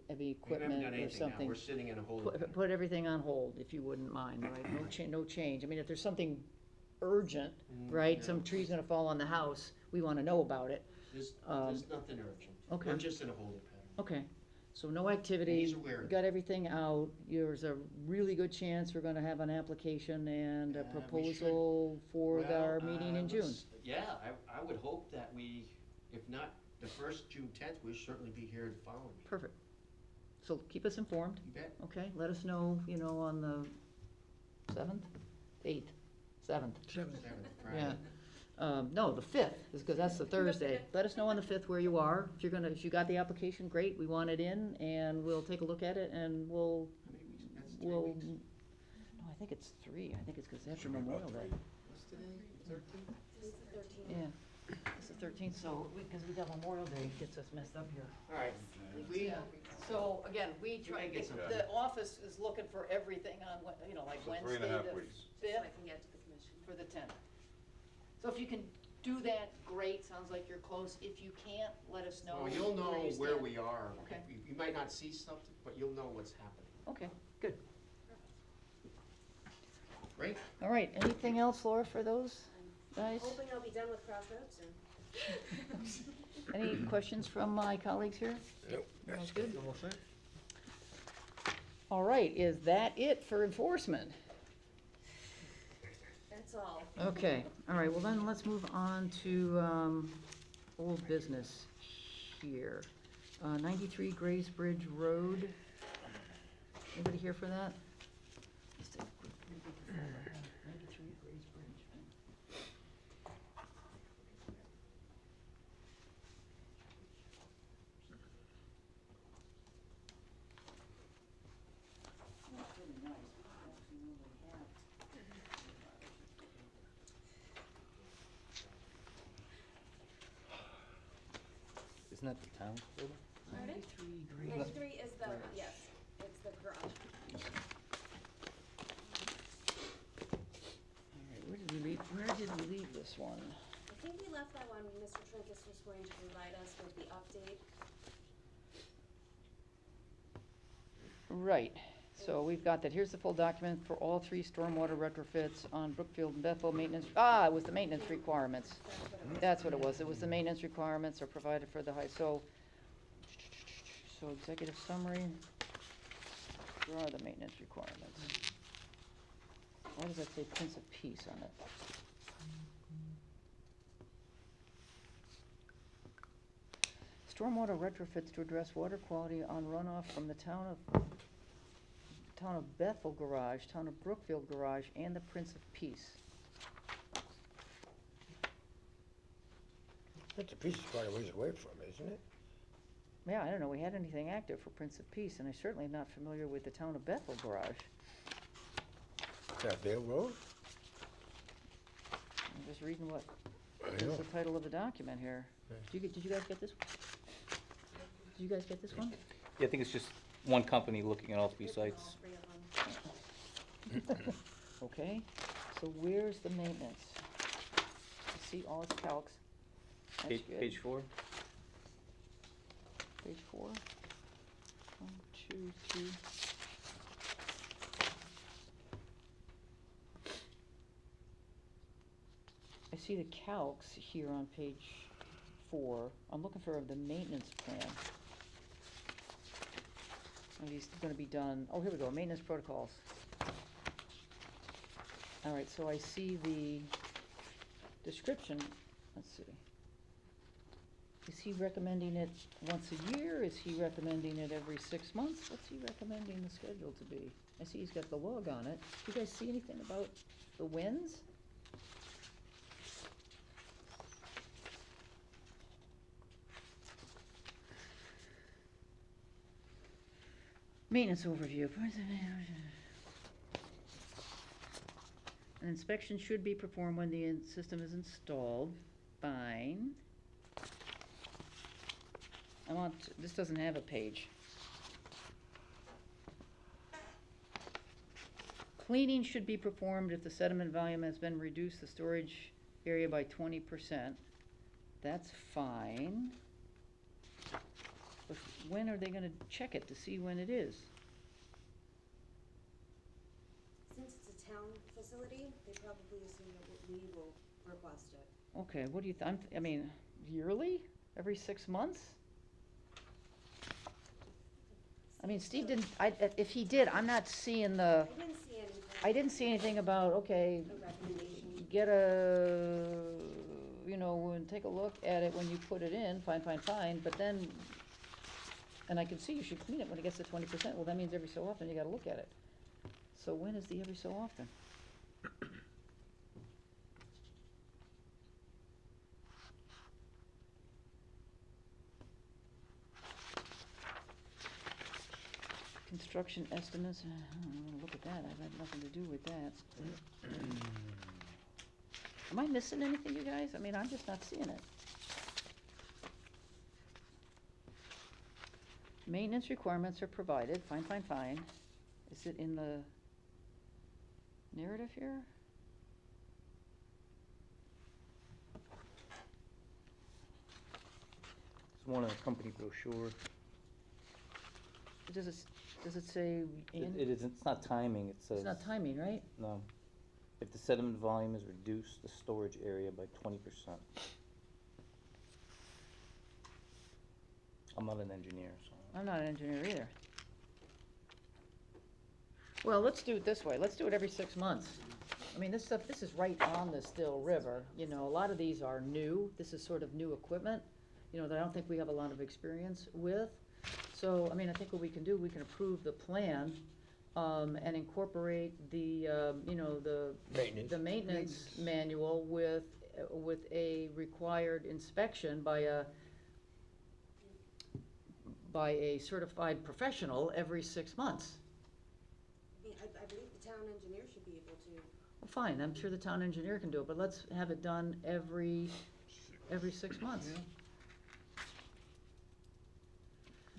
heavy We equipment haven't done or anything now, something. we're sitting in a holding pattern. Put everything on hold, if you wouldn't mind, right? No change. I mean, if there's something urgent, right, some tree's gonna fall on the house, we wanna know about it. There's nothing urgent. okay. We're just in a holding pattern. Okay, so no activity. He's aware of it. Got everything out. There's a really good chance we're gonna have an application and a We should. proposal for our meeting in June. Yeah, I would hope that we, if not the first June 10th, we'll certainly be here the following meeting. Perfect. So keep us informed, You bet. okay? Let us know, on the 7th, 8th, 7th. Seventh, Yeah. Friday. No, the 5th, because that's the Thursday. Let us know on the 5th where you are. If you got the application, great, we want it in, and we'll take a look at it, and How many weeks? That's 3 we'll, weeks. no, I think it's 3. I think it's because after Should be about Memorial Day. 3. What's today? 13th? This is the 13th. Yeah, it's the 13th, so, because we got Memorial Day, gets us messed up here. All right. We, Yeah, so again, we try, may get some the office is looking for everything on, like So Wednesday, 3.5 the weeks. So I 5th can get to the commission. for the 10th. So if you can do that, great, sounds like you're close. If you can't, let us know. well, you'll know you where stand. we are. Okay. You might not see something, but you'll know what's happening. Okay, good. Great. All right, anything else, Laura, for those guys? Hoping I'll be done with Crossroads soon. Any questions from my colleagues here? Nope, that's Sounds good. good. All right, is that it for enforcement? That's all. Okay, all right, well then, let's move on to, old business here. 93 Grays Bridge Road. Anybody here for that? Let's take a quick look at the folder. 93 Grays Bridge. That's really nice. We don't actually normally have. Isn't that the town building? 93 Grays. 93 is the, yes, it's the garage. All right, where did we leave this one? I think we left that one, Mr. Trinkus was going to provide us with the update. Right, so we've got that, here's the full document for all 3 stormwater retrofits on Brookfield and Bethel maintenance, it was the maintenance requirements. That's what it was, the maintenance requirements are provided for the high, so executive summary, where are the maintenance requirements? Why does that say Prince of Peace on it? Stormwater retrofits to address water quality on runoff from the town of Bethel Garage, town of Brookfield Garage, and the Prince of Peace. That's a piece of quite a ways away from it, isn't it? Yeah, I don't know, we had anything active for Prince of Peace, and I certainly am not familiar with the town of Bethel Garage. Is that Dale Road? I'm just reading what I is know. the title of the document here. Did you guys get this? Did you guys get this one? Yeah, I think it's just one company looking at all 3 sites. All 3 of them. Okay, so where's the maintenance? You see all its calcs. That's Page, good. page 4. Page 4. 1, 2, 3. I see the calcs here on page 4. I'm looking for the maintenance plan. Are these gonna be done? Oh, here we go, maintenance protocols. All right, so I see the description. Let's see. Is he recommending it once a year? Is he recommending it every 6 months? What's he recommending the schedule to be? I see he's got the log on it. Do you guys see anything about the winds? Maintenance overview. An inspection should be performed when the system is installed. Fine. This doesn't have a page. Cleaning should be performed if the sediment volume has been reduced, the storage area by 20%. That's fine. But when are they gonna check it to see when it is? Since it's a town facility, they probably assume that we will request it. Okay, what do you, I mean, yearly? Every 6 months? I mean, Steve didn't, if he did, I'm not seeing the, I didn't see anything. I didn't see anything about, okay, A recommendation. get a, you know, and take a look at it when you put it in, fine, but then, and I can see you should clean it when it gets to 20%, well, that means every so often you gotta look at it. So when is the every so often? Construction estimates, I'm gonna look at that, I've had nothing to do with that. Am I missing anything, you guys? I mean, I'm just not seeing it. Maintenance requirements are provided, fine. Is it in the narrative here? It's one of the company brochure. Does it say in? It isn't, it's not timing, it says. It's not timing, right? No. If the sediment volume is reduced, the storage area by 20%. I'm not an engineer, so. I'm not an engineer either. Well, let's do it this way, let's do it every 6 months. I mean, this stuff, this is right on the Still River, you know, a lot of these are new, this is sort of new equipment, you know, that I don't think we have a lot of experience with. So, I mean, I think what we can do, we can approve the plan, and incorporate the, you know, the maintenance manual with a required inspection by a certified professional every 6 months. I mean, I believe the town engineer should be able to. Well, fine, I'm sure the town engineer can do it, but let's have it done every 6 months.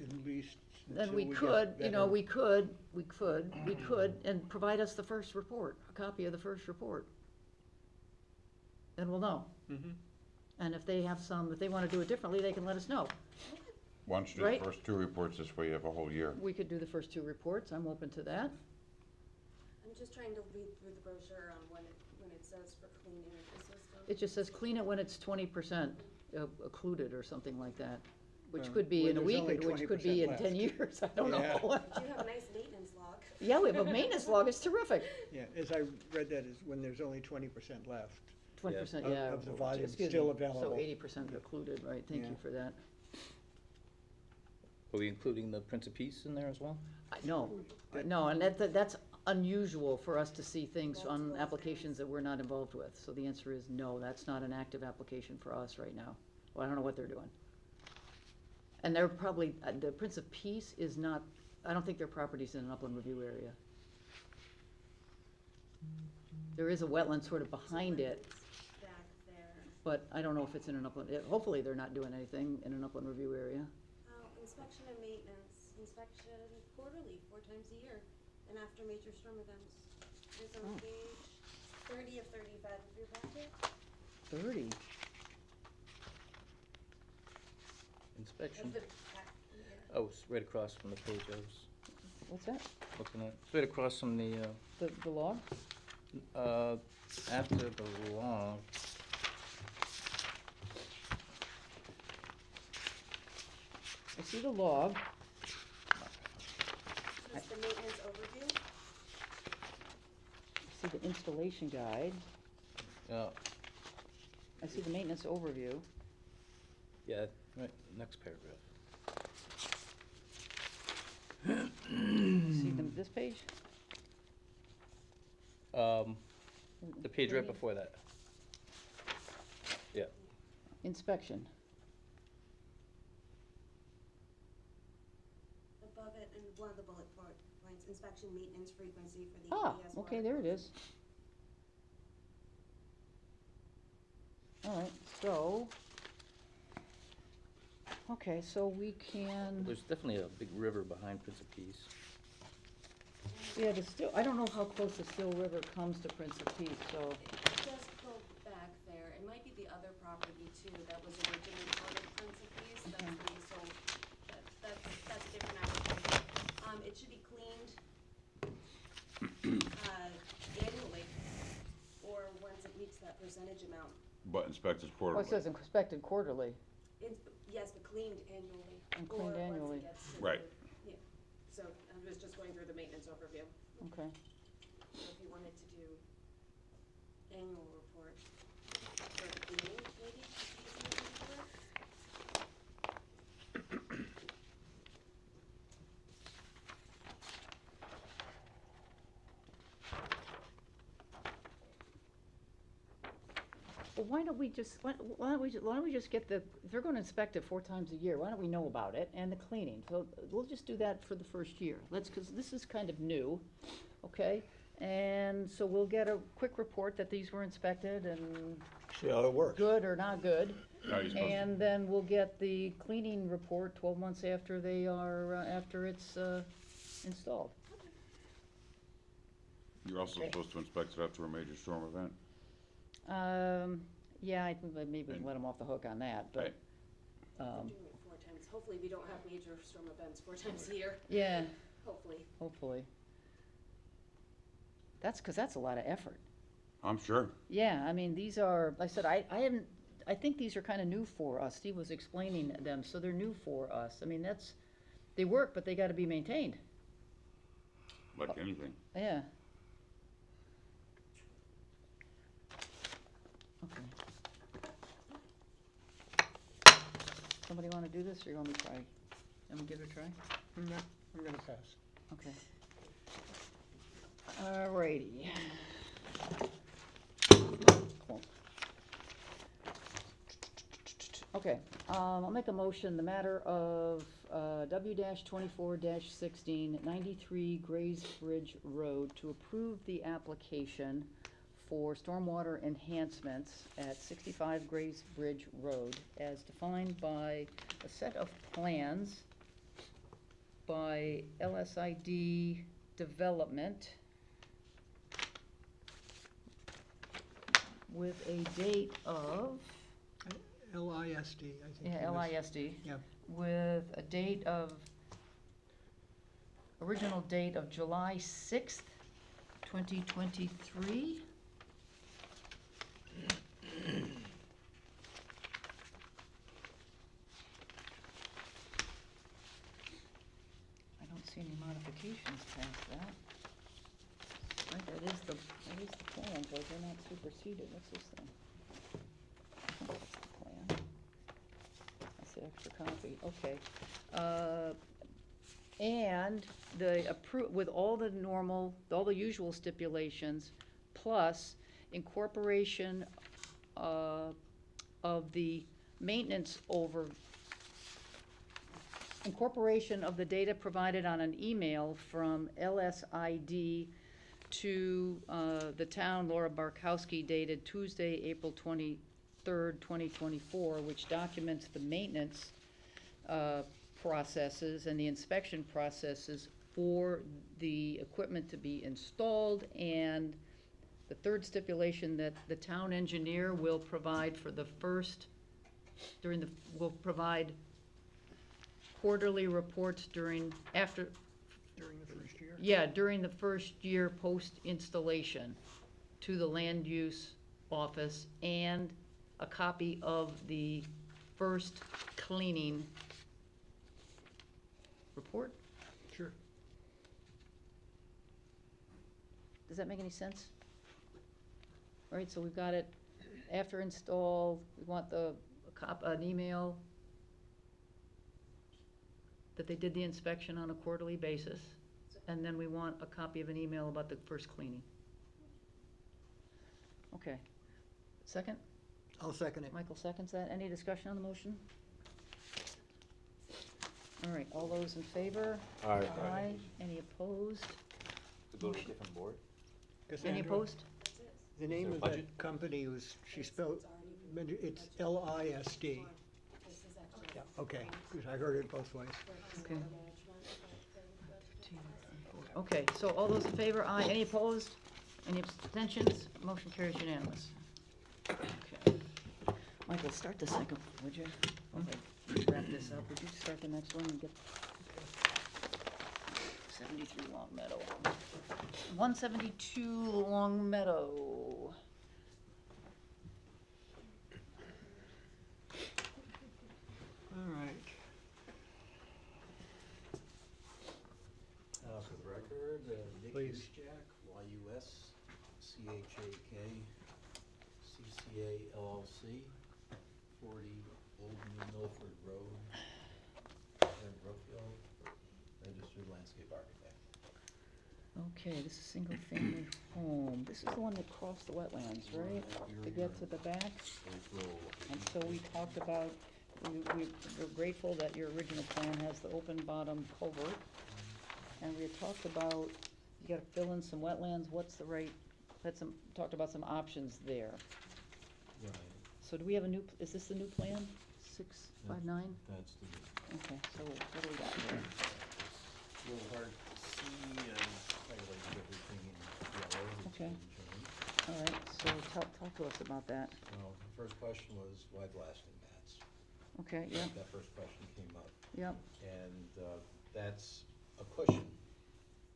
At least Then until we get could, you know, better- we could, and provide us the first report, a copy of the first report. And we'll know. Mhm. And if they have some, if they wanna do it differently, they can let us know. Why don't you do Right. the first 2 reports, this way you have a whole year. We could do the first 2 reports, I'm open to that. I'm just trying to read through the brochure on when it says for cleaning of the system. It just says clean it when it's 20% occluded or something like that, which Well, could be where in a there's week, only which could be in 20% 10 years, I don't Yeah. know. But you have a nice maintenance log. Yeah, we have a maintenance log, it's terrific. Yeah, as I read that is when there's only 20% left. 20%, Of- yeah. of the volume excuse still me, available. So 80% occluded, right, thank you Yeah. for that. Are we including the Prince of Peace in there as well? No, and that's unusual for us to see things on applications that we're not involved with. So the answer is no, that's not an active application for us right now. Well, I don't know what they're doing. And they're probably, the Prince of Peace is not, I don't think their property's in an upland review area. There is a wetland sort of behind it, Back there. but I don't know if it's in an upland, hopefully they're not doing anything in an upland review area. Inspection and maintenance, inspection quarterly, 4 times a year, and after major storm events. It's on Oh. page 30 of 35 of your packet. 30, Inspection. Of the pack, yeah. Oh, it's right across from the page I was what's that? looking at. It's right across from the, The log? after the log. I see the log. That's the maintenance overview. I see the installation guide. Yeah, I see the maintenance overview. yeah, right, next paragraph. See them, this page? The page right 30. before that. Yeah, Inspection. Above it, and one of the bullet points, inspection maintenance frequency for the Ah, APS okay, water there it course. is. All right, so, okay, so we can, there's definitely a big river behind Prince of Peace. yeah, the Still, I don't know how close the Still River comes to Prince of Peace, so, Just go back there, too, that was originally part of Prince of Peace, that's leasehold, that's a different application. It should be cleaned, annually, or once it meets that percentage amount. But inspected Well, quarterly. it says inspected quarterly. Yes, but cleaned annually. And cleaned annually. Or once it gets to Right. the, yeah, so I was just going through the maintenance overview. Okay. So if you wanted to do annual report for the cleaning, maybe, report? Well, why don't we just, why don't we just get the, if they're gonna inspect it 4 times a year, why don't we know about it and the cleaning? So we'll just do that for the first year. Cause this is kind of new, okay? And so we'll get a quick report that these were inspected and See how it works. good or not good. Now you're supposed to- And then we'll get the cleaning report 12 months after they are, after it's, installed. You're also Okay. supposed to inspect it after a major storm event. Yeah, I think that maybe we can let them off the hook on that, but, Right. Doing it 4 times, hopefully we don't have major storm events 4 times a year, yeah, hopefully. hopefully. That's, 'cause that's a lot of effort. I'm sure. Yeah, I mean, these are, like I said, I haven't, I think these are kind of new for us. Steve was explaining them, so they're new for us. I mean, that's, they work, but they gotta be maintained. Like anything. Yeah. Okay. Somebody wanna do this, or you want me to try? Want me to give it a try? No, I'm gonna pass. Okay. Alrighty. Cool. Okay, I'll make a motion, the matter of, W-24-16, 93 Grays Bridge Road, to approve the application for stormwater enhancements at 65 Grays Bridge Road as defined by a set of plans by LSID Development with a date of, LISD, I think. yeah, it was. LISD, Yeah, with a date of, original date of July 6th, 2023. I don't see any modifications past that. Right, that is the plan, but they're not superseded. What's this thing? I think that's the plan. That's the extra copy, okay. And the with all the normal, all the usual stipulations, plus incorporation, of the maintenance incorporation of the data provided on an email from LSID to, the town, Laura Barkowski, dated Tuesday, April 23rd, 2024, which documents the maintenance, processes and the inspection processes for the equipment to be installed, and the third stipulation that the town engineer will provide for the first, will provide quarterly reports during the first year? Yeah, during the first year post-installation to the land use office, and a copy of the first cleaning report. sure. Does that make any sense? All right, so we've got it, after install, we want an email that they did the inspection on a quarterly basis, and then we want a copy of an email about the first cleaning. Okay. Second? I'll second it. Michael seconds that. Any discussion on the motion? All right, all those in favor? Aye. Aye. Any opposed? To go to a different board? Any Cassandra, opposed? the name there a of budget? that company was, she spelled, it's LISD. This is actually. Yeah, okay, because I heard it both ways. Okay. Okay, so all those in favor, aye. Any opposed? Any abstentions? Motion carries unanimous. Okay. Michael, start the second one, would you? While I wrap this up, would you start the next one and get 73 Long Meadow. 172 Long Meadow. All right. For the record, Nick Please. Jack, YUSCHAK, CCA LLC, 40 Old New Milford Road, in Brookfield, registered landscape architect. Okay, this is single family home. This is the one that crossed the wetlands, right? To get to the back? And so we talked about, we're grateful that your original plan has the open bottom culvert. And we had talked about, you gotta fill in some wetlands, what's the right, talked about some options there. Right, So do we have a new, is this the new plan? 659? that's the, Okay, so what do we got here? a little hard to see, highlighted everything in yellow. It's Okay. been changed. All right, so talk to us about that. Well, the first question was why blasting mats? Okay, yeah, That first question came up. yeah, And that's a cushion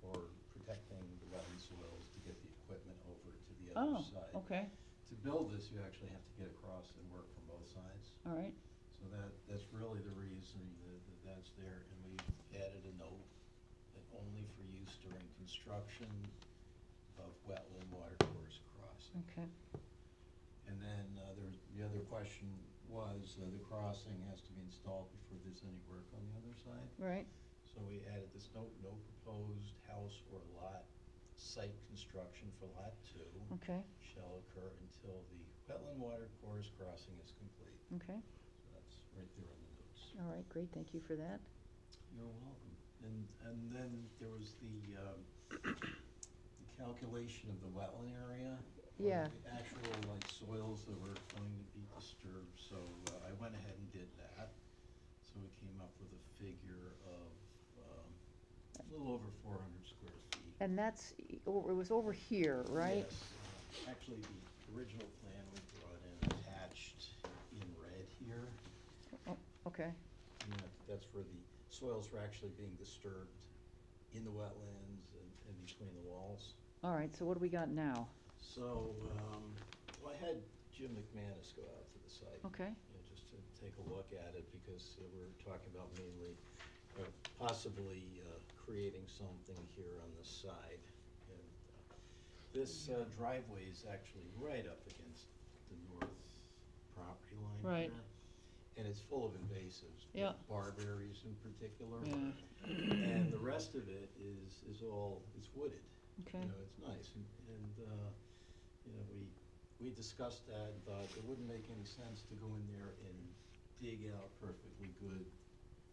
for protecting the wetland soils to get the equipment over to the other oh, side. okay, To build this, you actually have to get across and work from both sides. all right, So that's really the reason that that's there. And we added a note that only for use during construction of wetland watercourse crossing. okay, And then the other question was, the crossing has to be installed before there's any work on the other side. right, So we added this note, no proposed house or lot site construction for lot 2 okay, shall occur until the wetland water course crossing is complete. okay, So that's right there in the notes. all right, great, thank you for that. You're welcome. And then there was the calculation of the wetland area. or Yeah. The actual like soils that were going to be disturbed, so I went ahead and did that. So we came up with a figure of a little over 400 square feet. And that's, it was over here, right? Yes, actually, the original plan we brought in attached in red here. Oh, okay, And that's where the soils were actually being disturbed in the wetlands and between the walls. all right, so what do we got now? So, well, I had Jim McManus go out to the site. Okay, Just to take a look at it, because we're talking about mainly, possibly creating something here on the side. And this driveway is actually right up against the north property line Right. here. And it's full of invasives. Yeah. Barberries in particular. yeah, And the rest of it is all, it's wooded. okay, You know, it's nice, and you know, we discussed that and thought it wouldn't make any sense to go in there and dig out perfectly good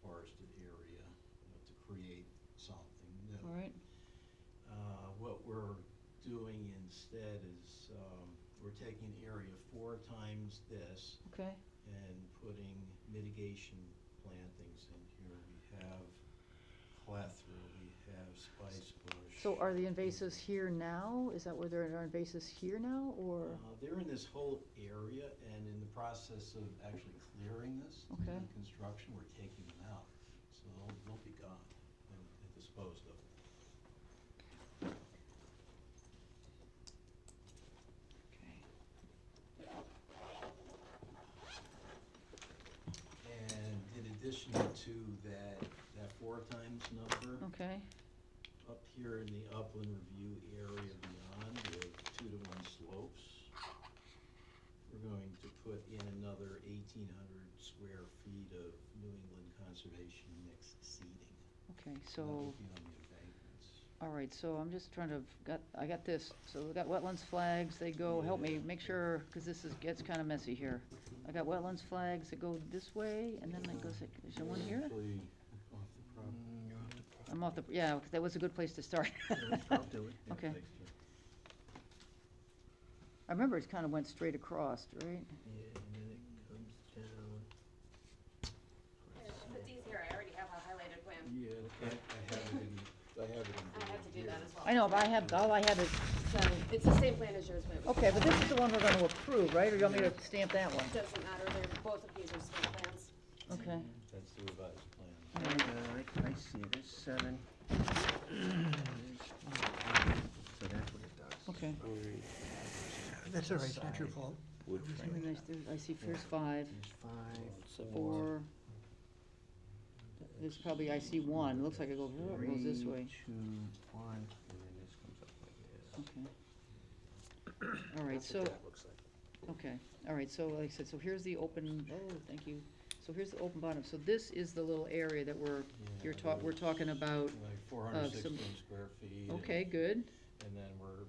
forested area, you know, to create something new. all right, What we're doing instead is, we're taking area 4 times this okay, and putting mitigation plantings in here. We have plethora, we have spice bush. so are the invasives here now? Is that where there are invasives here now, or? They're in this whole area, and in the process of actually clearing this, to Okay. do construction, we're taking them out. So they'll be gone and disposed of. And in addition to that 4 times number, Okay, up here in the upland review area beyond, we have 2-to-1 slopes. We're going to put in another 1,800 square feet of New England conservation mixed seeding. okay, That so, would be on the embankments. all right, so I'm just trying to, I got this, so we got wetlands flags, they go, help me, make sure, because this gets kind of messy here. I got wetlands flags that go this way, and then it goes, is there one here? Actually, off the property. I'm off the, yeah, that was a good place to start. I'll do it. Yeah, Okay. thanks, Jim. I remember it kind of went straight across, right? Yeah, and then it comes down. It's easier, I already have a highlighted plan. Yeah, I have it in. I had to do here. that as well. I know, but all I have is, So, it's the same plan as yours, but it was. okay, but this is the one we're gonna approve, right, or you want me to stamp that one? Doesn't matter, both of these are stamp plans. Okay. That's the revised plan. I see it, there's 7. So that's what it does. Okay. That's all right, it's not your fault. Wood And frame. then I see first 5, There's 5, 4. This probably, I see 1, it looks like it goes this way. 2, 1, and then this comes up like this. Okay. All right, That's so, what that looks like. okay, all right, so like I said, so here's the open, oh, thank you. So here's the open bottom, so this is the little area that we're talking about. Like some- 416 square feet. and- Okay, good, And then we're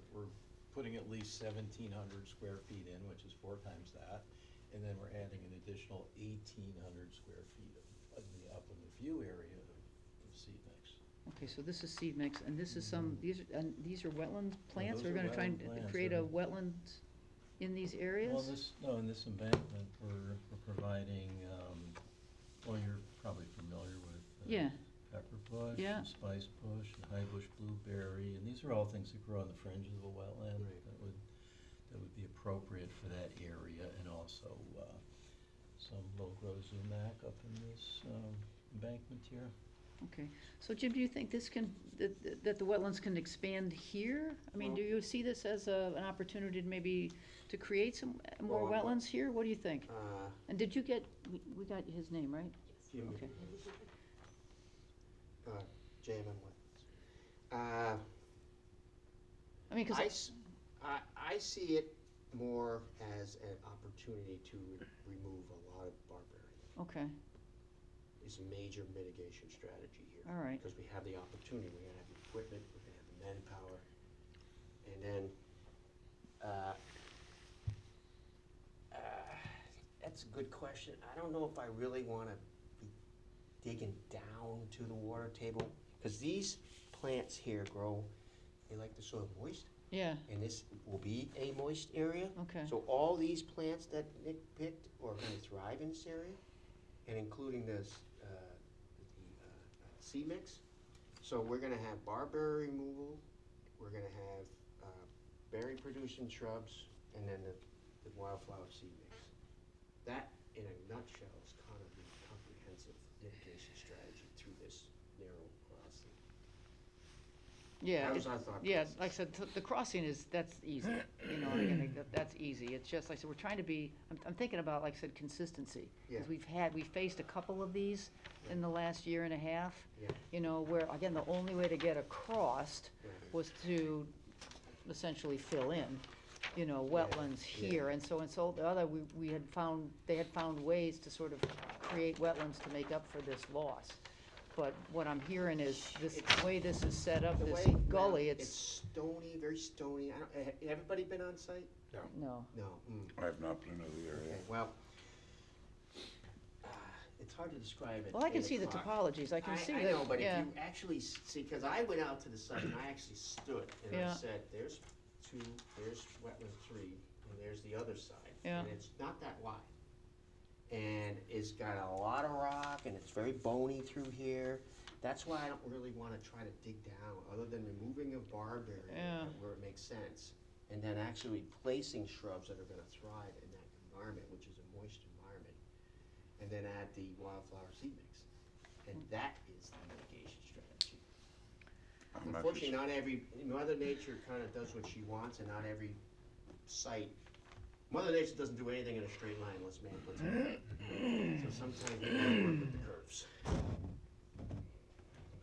putting at least 1,700 square feet in, which is 4 times that. And then we're adding an additional 1,800 square feet of the up in the view area of seed mix. okay, so this is seed mix, and this is some, these are wetland plants? those We're are gonna try and wetland plants, create a they're- wetland in these areas? Well, in this embankment, we're providing, well, you're probably familiar with. Yeah. Pepper bush, Yeah. and spice bush, and high bush blueberry, and these are all things that grow on the fringes of a wetland that would be appropriate for that area, and also, some low-grow sumac up in this, embankment here. Okay, so Jim, do you think this can, that the wetlands can expand here? I mean, do you see this as an opportunity to maybe to create some more Well, wetlands here? What do you think? And did you get, we got his name, right? Jim, Okay. JMM Wetlands. I mean, 'cause I see it more as an opportunity to remove a lot of barberry. okay, It's a major mitigation strategy here. all right, Because we have the opportunity, we're gonna have the equipment, we're gonna have the manpower, and then, that's a good question. I don't know if I really wanna be digging down to the water table, because these plants here grow, they like the soil moist, yeah, and this will be a moist area. okay, So all these plants that Nick picked are gonna thrive in this area, and including this, seed mix. So we're gonna have barberry removal, we're gonna have, berry producing shrubs, and then the wildflower seed mix. That, in a nutshell, is kind of the comprehensive mitigation strategy through this narrow crossing. yeah. That was it- our thought Yeah, process. like I said, the crossing is, that's easy, you know, again, that's easy. It's just, like I said, we're trying to be, I'm thinking about, like I said, consistency. Yeah. Because we faced a couple of these in the last year and a half. Yeah. You know, where, again, the only way to get across Right. was to essentially fill in, you know, Yeah, wetlands yeah. here. And so the other, we had found, they had found ways to sort of create wetlands to make up for this loss. But what I'm hearing is this, the way this is set up, The this way- gully, It's stony, very stony. I don't, everybody been on site? no. No. I have not been into the area. Okay, well, it's hard to describe it. Well, I can see the topologies, I can see I that, know, but if yeah. you actually see, because I went out to the site and I actually stood and I Yeah. said, there's 2, there's wetland 3, and there's the other side. Yeah. And it's not that wide. And it's got a lot of rock and it's very bony through here. That's why I don't really wanna try to dig down, other than removing a barberry Yeah. where it makes sense. And then actually placing shrubs that are gonna thrive in that environment, which is a moist environment. And then add the wildflower seed mix. And that is the mitigation strategy. I'm not Unfortunately, just- not every, Mother Nature kinda does what she wants, and not every site, Mother Nature doesn't do anything in a straight line unless man puts it in. So sometimes we gotta work with the curves.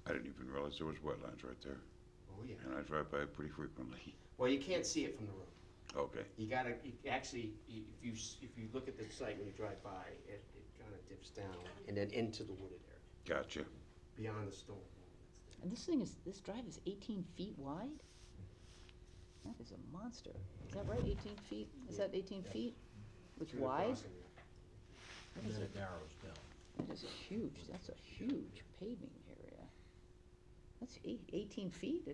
I didn't even realize there was wetlands right there, Oh, yeah. and I drive by it pretty frequently. Well, you can't see it from the road. Okay, You gotta, actually, if you look at the site when you drive by, it kinda dips down and then into the wooded area, gotcha. beyond the stone wall that's there. And this thing is, this drive is 18 feet wide? That is a monster. Is that right, 18 feet? Is that 18 feet? It's Through the wide? crossing there. That And is then a- it narrows down. That is a huge, that's a huge paving area. That's 18 feet?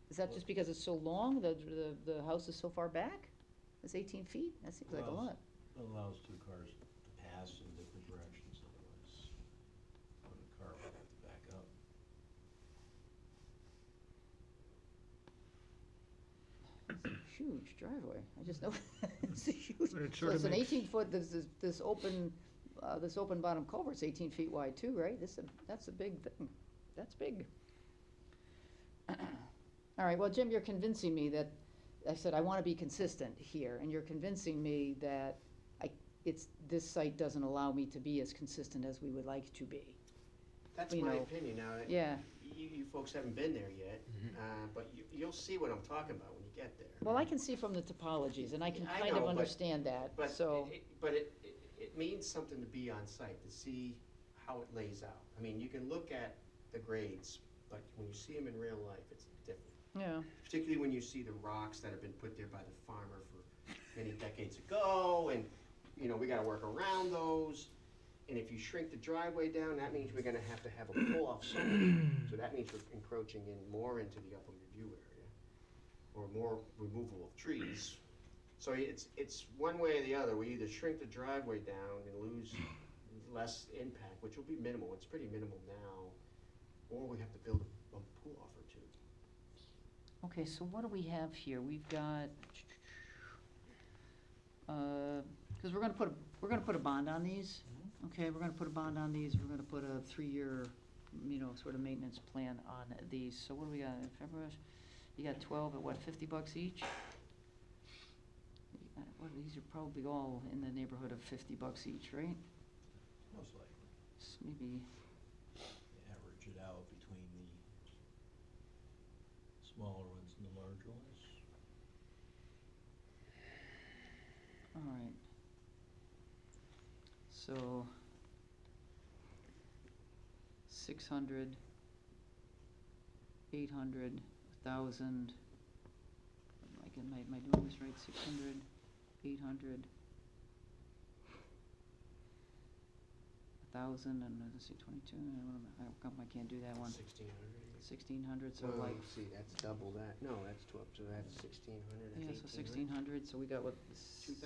Is that just because it's so long, the house is so far back? It's 18 feet? That seems like a Allows- lot. Allows 2 cars to pass in different directions, otherwise one car would have to back up. huge driveway. I just know, it's a huge, But it so sort it's of an makes- 18-foot, this open bottom culvert's 18 feet wide too, right? That's a big thing. That's big. All right, well, Jim, you're convincing me that, I said, I wanna be consistent here, and you're convincing me that this site doesn't allow me to be as consistent as we would like to be. That's You my know, opinion now. Yeah, You folks haven't been there yet, but you'll see what I'm talking about when you get there. well, I can see from the topologies, and I can I kind of know, but- understand that, But so. it means something to be on site, to see how it lays out. I mean, you can look at the grades, but when you see them in real life, it's different. Yeah. Particularly when you see the rocks that have been put there by the farmer for many decades ago, and, you know, we gotta work around those. And if you shrink the driveway down, that means we're gonna have to have a pull-off somewhere. So that means we're encroaching in more into the upland review area, or more removal of trees. So it's one way or the other. We either shrink the driveway down and lose less impact, which will be minimal, it's pretty minimal now, or we have to build a pull-off or two. Okay, so what do we have here? We've got, because we're gonna put a bond on these. Okay, we're gonna put a bond on these, we're gonna put a 3-year, sort of maintenance plan on these. So what do we got in February? You got 12 at what, $50 each? What, these are probably all in the neighborhood of $50 each, right? Most likely. Maybe, Average it out between the smaller ones and the larger ones. all right. So, 600, 800, 1,000. Am I doing this right? 600, 800, 1,000, and let's see, 22. I can't do that one. 1,600. 1,600. So Well, like, let's see, that's double that. No, that's 12, so that's 1,600, yeah, that's so 1,800. 1,600. So we got what? $2,000.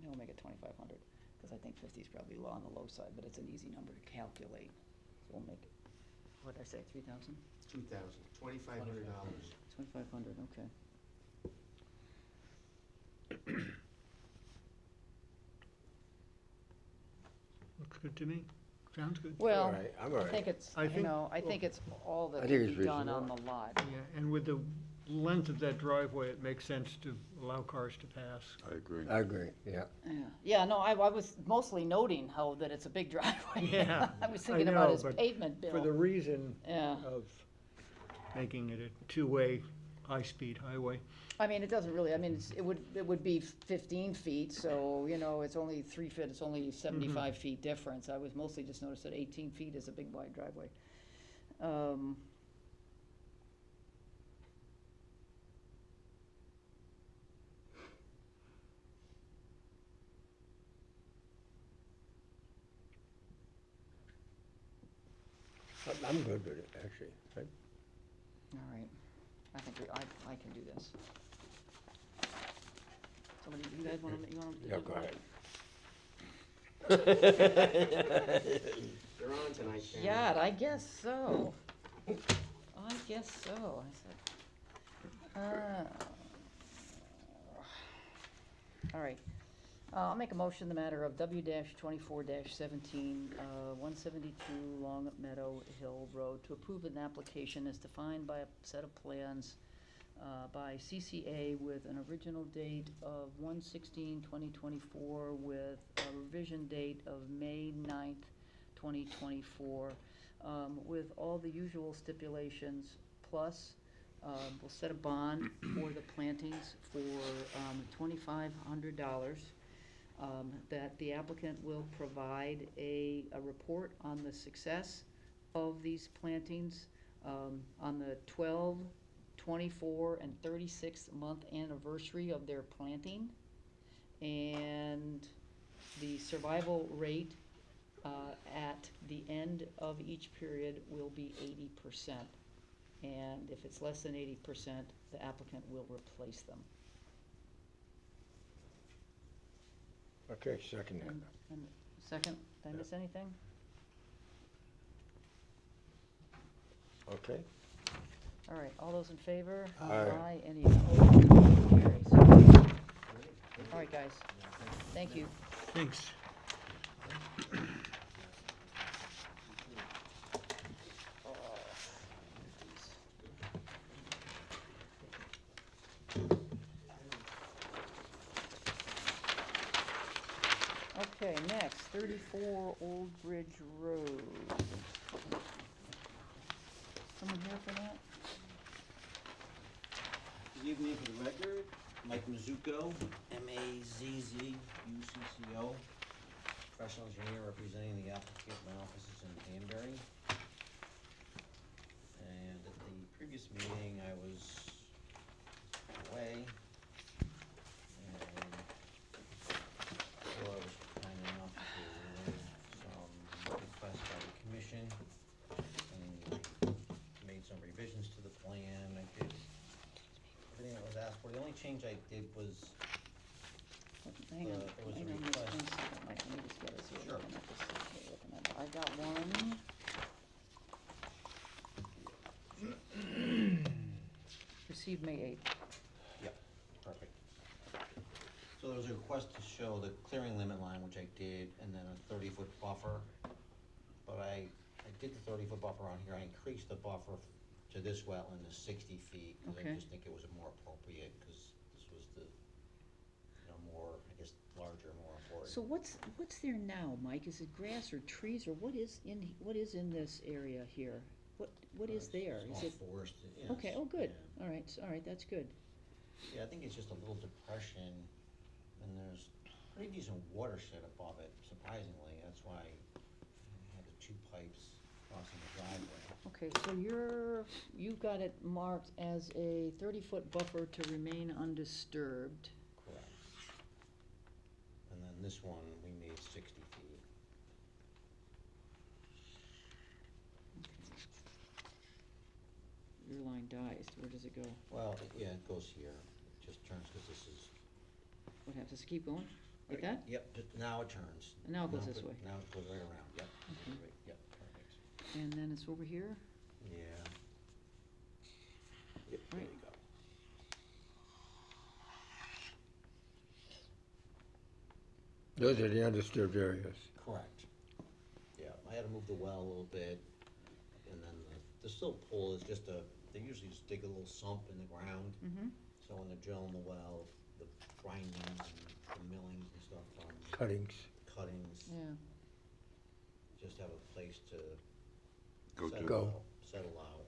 We'll make it 2,500 because I think 50 is probably low on the low side, but it's an easy number to calculate. So we'll make it. What did I say? 3,000. 2,000, $2,500. 2,500. Okay. Looks good to me. Sounds good. Well, All right, I'm all I right. think it's, I think- I think it's all that I can think be it's done on the reasonable. lot. Yeah, and with the length of that driveway, it makes sense to allow cars to pass. I agree. I agree, yeah. Yeah, no, I was mostly noting how that it's a big driveway. Yeah, I was I thinking about know, his but pavement bill. For the reason Yeah. of making it a two-way, high-speed highway. I mean, it doesn't really, I mean, it would be 15 feet, so, it's only 3 feet, it's only 75 feet difference. I was mostly just noticed that 18 feet is a big wide driveway. I'm good with it, actually. All right, I think I can do this. Somebody, you guys want to, Yeah, go They're on tonight, Karen. Yeah, I guess so. I guess so. All right. I'll make a motion in the matter of W-24-17, 172 Long Meadow Hill Road to approve an application as defined by a set of plans by CCA with an original date of 1/16/2024 with a revision date of May 9th, 2024, with all the usual stipulations, plus we'll set a bond for the plantings for $2,500. That the applicant will provide a report on the success of these plantings on the 12, 24, and 36th month anniversary of their planting. And the survival rate at the end of each period will be 80%. And if it's less than 80%, the applicant will replace them. Okay, second that. And second, did I miss anything? Okay. All right, all those in favor? Aye. Any opposed? Motion carries. All right, guys, thank you. Thanks. Okay, next, 34 Old Bridge Road. Someone here for that? Good evening for the record, Mike Mizuko, M-A-Z-Z-U-C-C-O, professional engineer representing the applicant. My office is in Danbury. And at the previous meeting, I was away. And so I was kind enough to relay some requests by the commission. And made some revisions to the plan. I did everything that was asked for. The only change I did was, Hang on, there was a hang on just request. 1 second, Mike, let me just get this here. Sure. Looking at this, okay, looking at it. I got one. Received May 8th. Yep, perfect. So there was a request to show the clearing limit line, which I did, and then a 30-foot buffer. But I did the 30-foot buffer on here. I increased the buffer to this wetland to 60 feet. Because Okay. I just think it was more appropriate, because this was the, more, I guess, larger, more important. So what's there now, Mike? Is it grass or trees, or what is in this area here? What is there? It's Is all it? forested, yes. Okay, oh, good. Yeah. All right, that's good. Yeah, I think it's just a little depression, and there's pretty decent watershed above it, surprisingly. That's why I had the 2 pipes crossing the driveway. Okay, so you've got it marked as a 30-foot buffer to remain undisturbed. Correct. And then this one, we made 60 feet. Your line dies, where does it go? Well, yeah, it goes here. It just turns, because this is. What happens, does it keep going, like that? Yep, now it turns. And now it goes this way. Now it goes right around, yep. Okay. Right, yep, perfect. And then it's over here? Yeah. Yep, there Right. you go. Those are the undisturbed areas. Correct. Yeah, I had to move the well a little bit, and then the silt pool is just they usually just dig a little sump in the ground. Mm-hmm. So when they're drilling the well, the grindings and the millings and stuff from Cuttings. cuttings, Yeah. just have a place to Go settle to. out, settle out.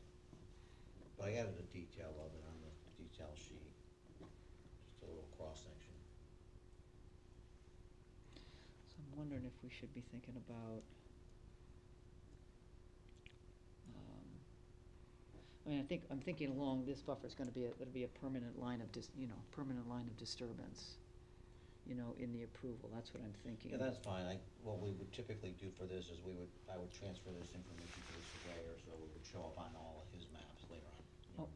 But I added a detail of it on the detail sheet, just a little cross-section. So I'm wondering if we should be thinking about, I'm thinking along this buffer is gonna be it'll be a permanent line of permanent line of disturbance, in the approval, that's what I'm thinking. Yeah, that's fine. What we would typically do for this is I would transfer this information to the surveyor, so it would show up on all of his maps later on. Oh.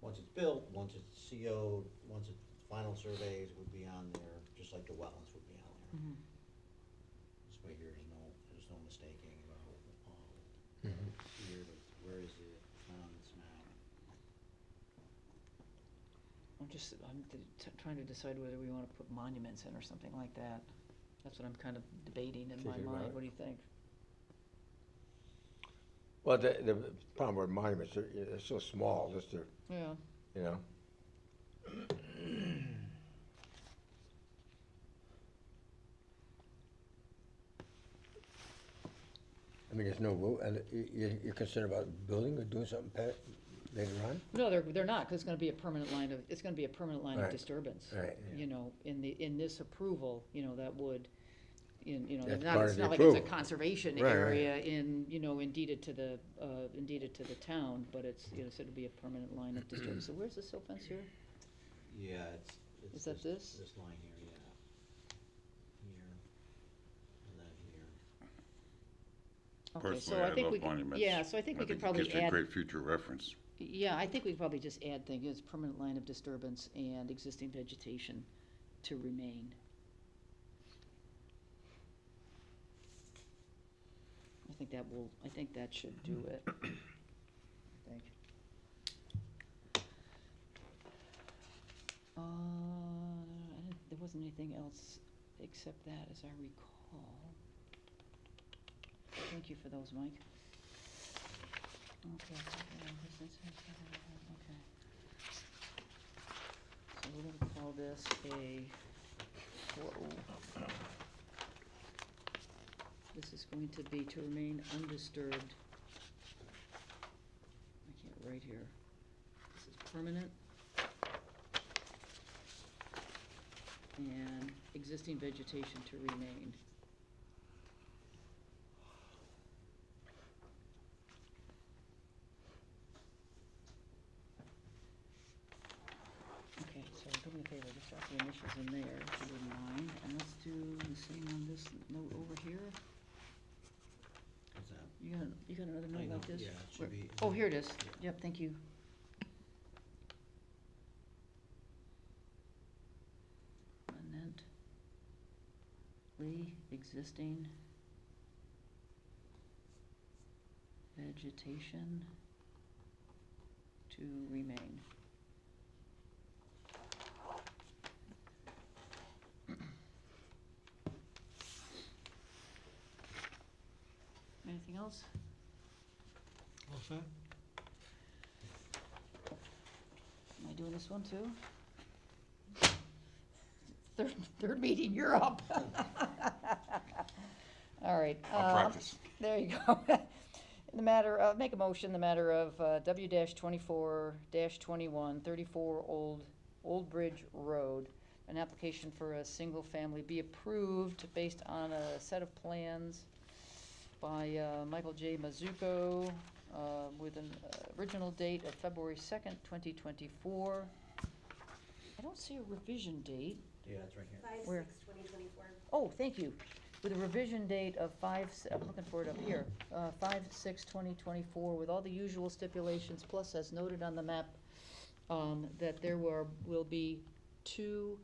Once it's built, once it's CO'd, once it's final surveys would be on there, just like the wetlands would be on there. Mhm. This way here, there's no mistaking about, Mhm. here, where is it, it's not on this map. I'm trying to decide whether we wanna put monuments in or something like that. That's what I'm kind of debating in my Thinking about mind, it. what do you think? Well, the problem with monuments, they're so small, just to, Yeah. you know. I mean, there's no rule, and you're concerned about building or doing something later on? No, they're not, cause it's gonna be a permanent line of Right. disturbance. Right. In this approval, that would, That's not, part it's of the not like it's a approval. conservation Right, right. area indeeded to the town, but it's, so it'll be a permanent line of disturbance. So where's the silt fence here? Yeah, it's Is that this? This line here, yeah. Here, and then here. Okay, so Personally, I I think love we could, monuments. yeah, so I think we could probably It gives you a add, great future reference. yeah, I think we could probably just add things, permanent line of disturbance and existing vegetation to remain. I think that should do it, I think. wasn't anything else except that, as I recall. Thank you for those, Mike. Okay. So we're gonna call this a, whoa. This is going to be to remain undisturbed. I can't write here. This is permanent. And existing vegetation to remain. Okay, so do me a favor, just drop the initials in there, if you wouldn't mind, and let's do the same on this note over here. What's that? You got another I note know, like this? yeah, it should Where- be- Oh, here it is. Yeah. Yep, thank you. Permanently existing vegetation to remain. Anything else? All set? Am I doing this one too? Third meeting, you're up. All right. I'll practice. There you go. In the matter of, make a motion, the matter of W-24-21, 34 Old Bridge Road, an application for a single family be approved based on a set of plans by Michael J. Mazzucco with an original date of February 2nd, 2024. I don't see a revision date. Yeah, it's right here. 5/6/2024. Oh, thank you. With a revision date of I'm looking for it up here, 5/6/2024, with all the usual stipulations, plus as noted on the map, that there will be two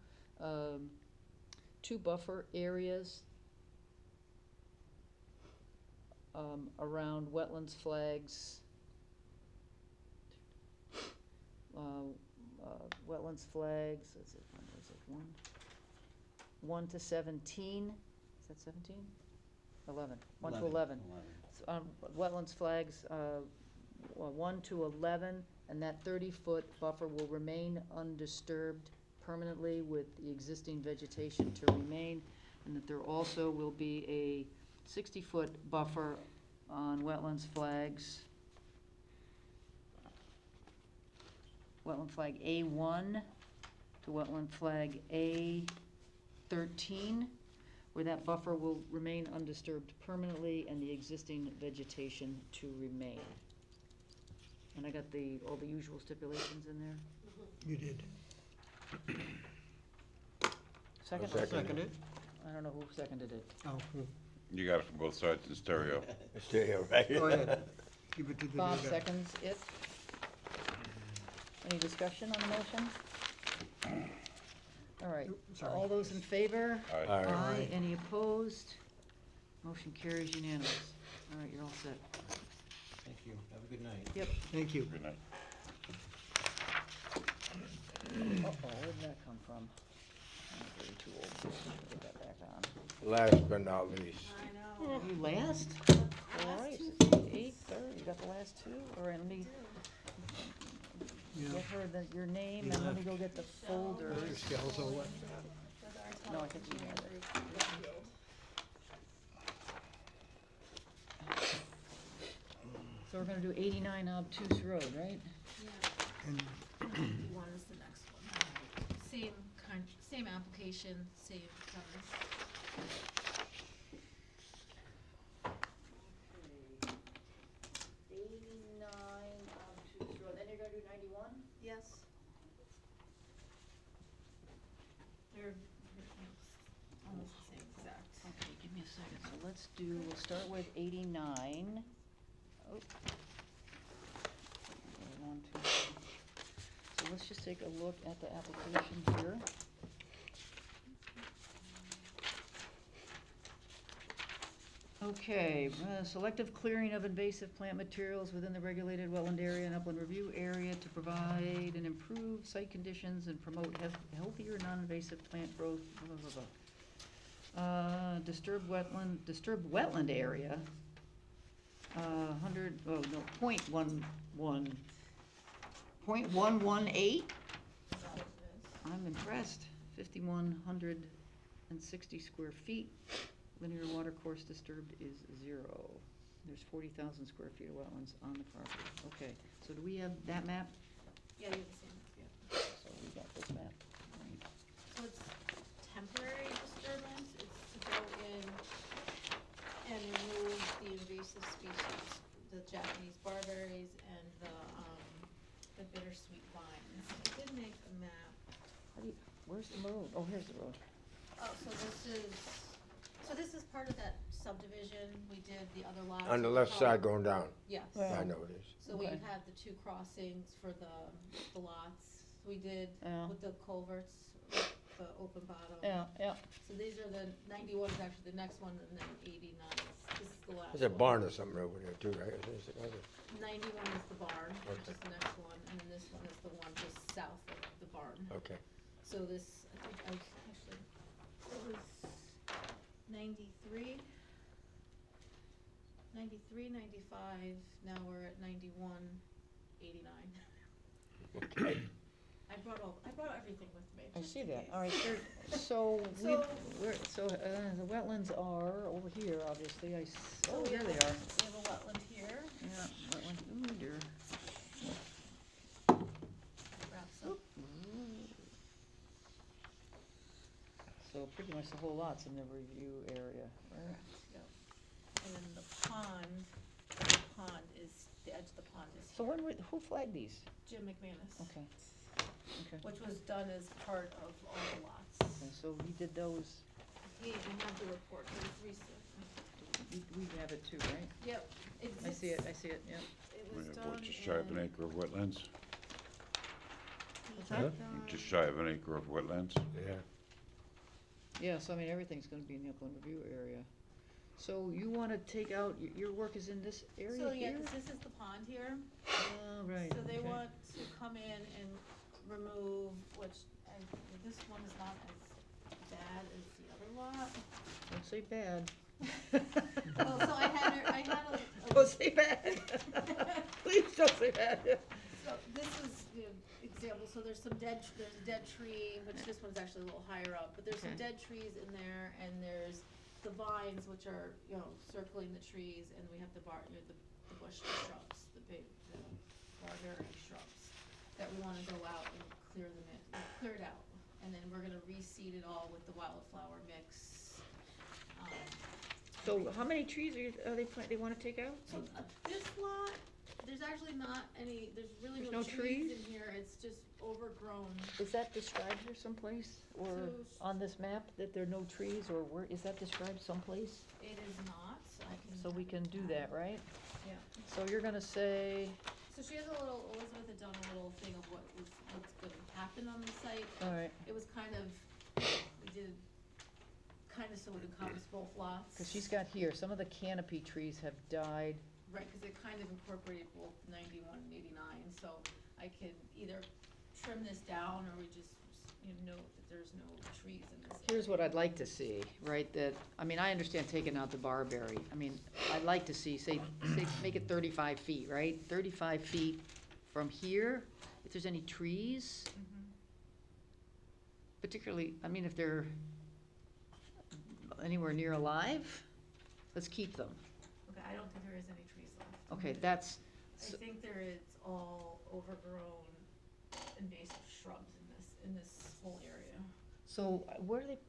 buffer areas around wetlands flags, is it 1 to 17? Is that 17? 11. 1 to 11. Wetlands flags, 1 to 11, and that 30-foot buffer will remain undisturbed permanently with the existing vegetation to remain, and that there also will be a 60-foot buffer on wetlands flags. Wetland flag A1 to wetland flag A13, where that buffer will remain undisturbed permanently and the existing vegetation to remain. And I got all the usual stipulations in there. You did. Second? I'll second it. I don't know who seconded it. Oh, You got it from both sides in stereo. Stay here, right? go ahead. Give it to the Bob new guy. seconds it. Any discussion on the motion? All right, Sorry. all those in favor? Aye. Aye. Aye. Any opposed? Motion carries unanimous. All right, you're all set. Thank you. Have a good night. Yep. Thank you. Good night. Uh-oh, where'd that come from? I'm way too old to put that back on. Last but not least. I know. You last? All right, 8:30, you got the last two? All right, let me Yeah. get her your name and let me go get the folders. Mr. Scalzo left. No, I think you had it. So we're gonna do 89 Obtuse Road, right? And One is the next one. Same application, same premise. Okay. 89 Obtuse Road, then you're gonna do 91? Yes. They're almost the same exact. Okay, give me a second, so we'll start with 89. Oh. Okay, 1, 2, 3. So let's just take a look at the application here. Okay, selective clearing of invasive plant materials within the regulated wetland area and upland review area to provide and improve site conditions and promote healthier non-invasive plant growth, blah, blah, blah. Disturbed wetland area, 0.118. Is that what it is? I'm impressed, 5,160 square feet. Linear water course disturbed is 0. There's 40,000 square feet of wetlands on the property. Okay, so do we have that map? Yeah, you have the same, yeah. So we got this map. Right. So it's temporary disturbance, it's to go in and remove the invasive species, the Japanese barberries and the bittersweet vines. I did make a map. Where's the road? Oh, here's the road. Oh, so this is part of that subdivision, we did the other lots. On the we left side followed- going down. Yes. Yeah. I know it is. So we Okay. had the 2 crossings for the lots, we did Yeah. with the culverts, the open bottom. Yeah, yeah. So these are the 91 is actually the next one, and then 89 is, this is the last one. There's a barn or something over there too, right? 91 is the barn, which Okay. is the next one, and then this one is the one just south of the barn. Okay. So this, I think I was actually, it was 93, 95, now we're at 91, 89. Okay. I brought everything with me. I just see in that. case. All right, so we, So- the wetlands are over here, obviously. So Oh, we there have they a- are. We have a wetland here, Yeah, wetland, ooh, dear. wraps up. So pretty much the whole lot's in the review area, right? Yep. And then the pond is, the edge of the pond is So here. who flagged these? Jim McManus. Okay, okay. Which was done as part of all the lots. And so he did those, I have the report, it was recent. we have it too, right? Yep. I see it, yeah. It We was have, done what, just shy of an in- acre of wetlands? What's Huh? that? Just shy of an acre of wetlands? Yeah. Yeah, so I mean, everything's gonna be in the upland review area. So you wanna take out, your work is in this area So, yeah, here? 'cause this is the pond here. Oh, right, So they okay. want to come in and remove, this one is not as bad as the other lot. Don't say bad. Well, so I had a. Don't say bad. Please don't say bad. So this is the example, so there's there's a dead tree, which this one's actually a little higher up, but there's some Okay. dead trees in there, and there's the vines, which are, circling the trees, and we have the bush shrubs, the big, barberry shrubs, that we wanna go out and clear it out, and then we're gonna reseed it all with the wildflower mix. So how many trees are they wanna take out? So, this lot, there's actually not any, there's really There's no no trees trees? in here, it's just overgrown. Is that described here someplace, or So- on this map, that there are no trees, or where, is that described someplace? It is not, so I can. So we can do that, right? Yeah, So you're gonna say, so she has Elizabeth had done a little thing of what's gonna happen on the site. alright, It was kind of, we did, kind of so it encompassed both lots. cause she's got here, some of the canopy trees have died. Right, cause it kind of incorporated both 91 and 89, so I could either trim this down, or we just, note that there's no trees in this area. Here's what I'd like to see, right, I understand taking out the barberry, I'd like to see, say, make it 35 feet, right? 35 feet from here, if there's any trees, Mhm. particularly, if they're anywhere near alive, let's keep them. Okay, I don't think there is any trees left. Okay, that's, I think there is all overgrown invasive shrubs in this whole area. so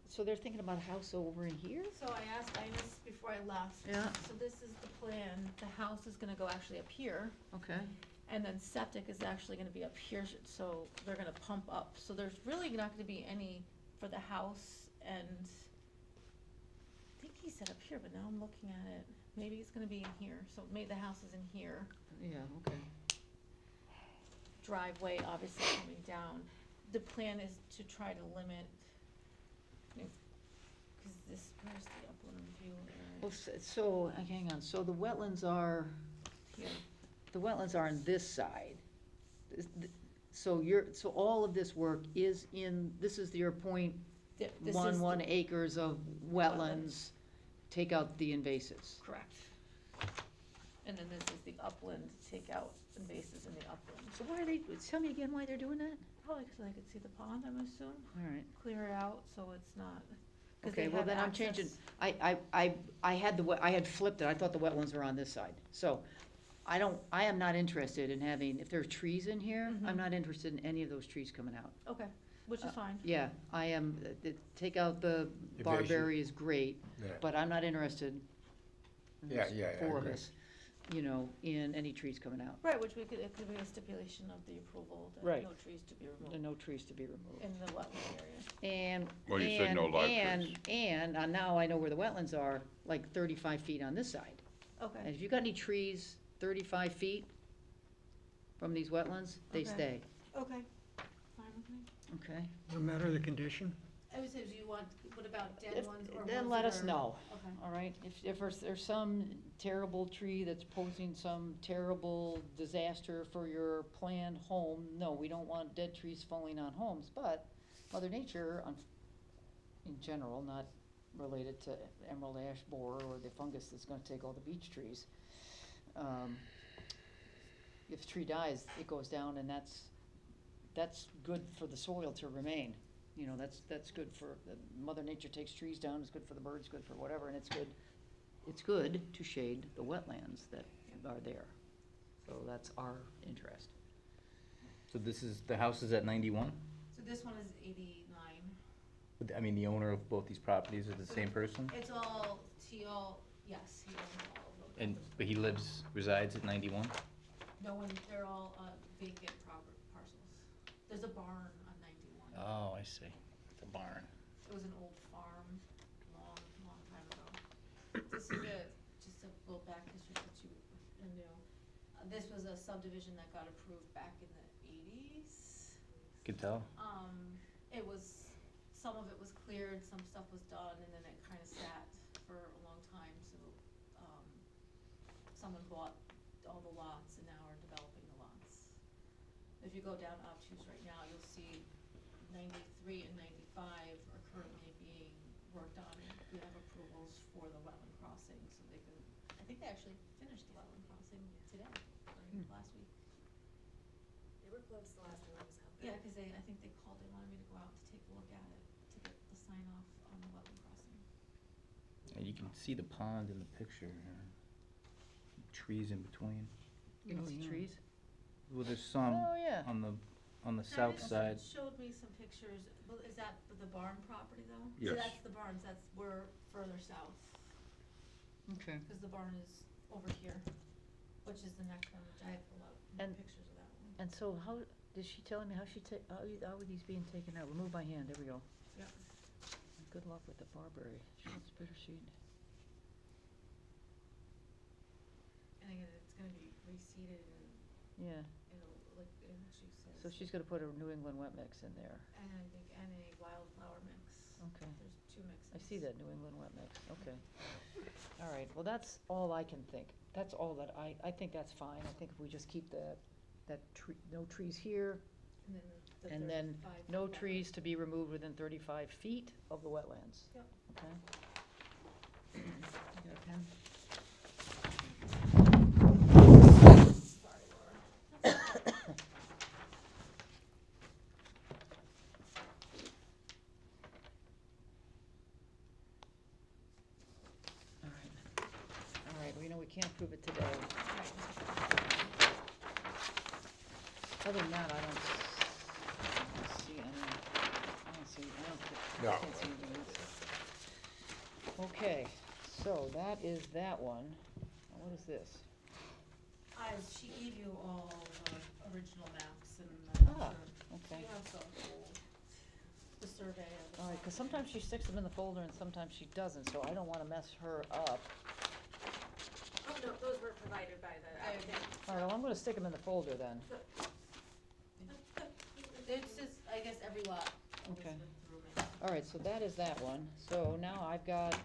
so they're thinking about a house over in here? So I asked Ines before I left. Yeah. So this is the plan, the house is gonna go actually up here, Okay. and then septic is actually gonna be up here, so they're gonna pump up. So there's really not gonna be any for the house, and I think he said up here, but now I'm looking at it, maybe it's gonna be in here, so maybe the house is in here. Yeah, okay. Driveway obviously coming down. The plan is to try to limit, cause where's the upland review area? Well, so, hang on, so the wetlands are, the wetlands are on this side. So so all of this work is in, this is your point, This is one the- acres of wetlands, take out the invasives. Correct. And then this is the upland, take out invasives in the upland. So why are they, tell me again why they're doing that? Probably because I could see the pond, I'm assuming. All right. Clear it out so it's not. 'cause Okay, they well have then I'm changing, access. I had I had flipped it, I thought the wetlands were on this side. So, I am not interested in having, if there's trees in here, I'm Mhm. not interested in any of those trees coming out. Okay, which is fine. Yeah, I am, take out the Invasive. barberry is great, Yeah. but I'm not interested. and Yeah, there's yeah, I four of agree. us, you know, in any trees coming out. Right, which it could be a stipulation of the approval, that Right. no trees to be And removed no trees to be removed. in the wetland area. And, Well, you said no live trees. and now I know where the wetlands are, like 35 feet on this side. And Okay, if you got any trees 35 feet from these wetlands, they Okay. stay, okay, fine with me. okay? No matter the condition? I would say, do you want, what about dead If- ones or Then ones let that us are- know, Okay. all right? If there's some terrible tree that's posing some terrible disaster for your planned home, no, we don't want dead trees falling on homes, but Mother Nature, in general, not related to emerald ash borer or the fungus that's gonna take all the beech trees. If a tree dies, it goes down and that's good for the soil to remain. You know, that's good for, Mother Nature takes trees down, it's good for the birds, good for whatever, and it's good to shade the wetlands that are there. So that's our interest. So this is, the house is at 91? So this one is 89. I mean, the owner of both these properties is the same person? It's all teal, yes, he owns all of them. And, but he resides at 91? No one, they're all vacant parcels. There's a barn on 91. Oh, I see. The barn. It was an old farm, long time ago. This is just a little back history that you knew. This was a subdivision that got approved back in the 80s. Could tell. It was, some of it was cleared, some stuff was done, and then it kind of sat for a long time, so, someone bought all the lots and now are developing the lots. If you go down Obtuse right now, you'll see 93 and 95 are currently being worked on. We have approvals for the wetland crossing, so they can, I think they actually finished the wetland crossing today, or last week. They were close the last time I was out there. Yeah, cause I think they called, they wanted me to go out to take a look at it, to get the sign off on the wetland crossing. And you can see the pond in the picture here. Trees in between. You can see trees? Well, there's some Oh, yeah. on the Kind south of side. showed me some pictures, well, is that the barn property though? Yes. So that's the barns, we're further south, Okay. cause the barn is over here, which is the next one, which I have a lot more And- pictures of that one. And so how, is she telling me how how are these being taken out? Remove by hand, there we go. Yep. Good luck with the barberry. It's bittersweet. And again, it's gonna be reseeded and Yeah, it'll, like, and she says. so she's gonna put a New England wet mix in there. And I think, and a wildflower mix. Okay. There's two mixes. I see that New England wet mix, okay. All right, well, that's all I can think. That's all that I think that's fine. I think if we just keep that tree, no trees here, And then the and then 35 no foot wetland. trees to be removed within 35 feet of the wetlands. Yep. Okay? You got a pen? Sorry, Laura. All right, well, you know, we can't prove it today. Other than that, I don't see any, No. I can't see anything else. Okay, so that is that one. Now, what is this? She gave you all the original maps and Ah, the, okay. you have the survey of the. All right, because sometimes she sticks them in the folder and sometimes she doesn't, so I don't want to mess her up. Oh, no, those were provided by the applicant. All right, well, I'm going to stick them in the folder then. It's just, I guess, every lot. always Okay. been through maps. All right, so that is that one. So now I've got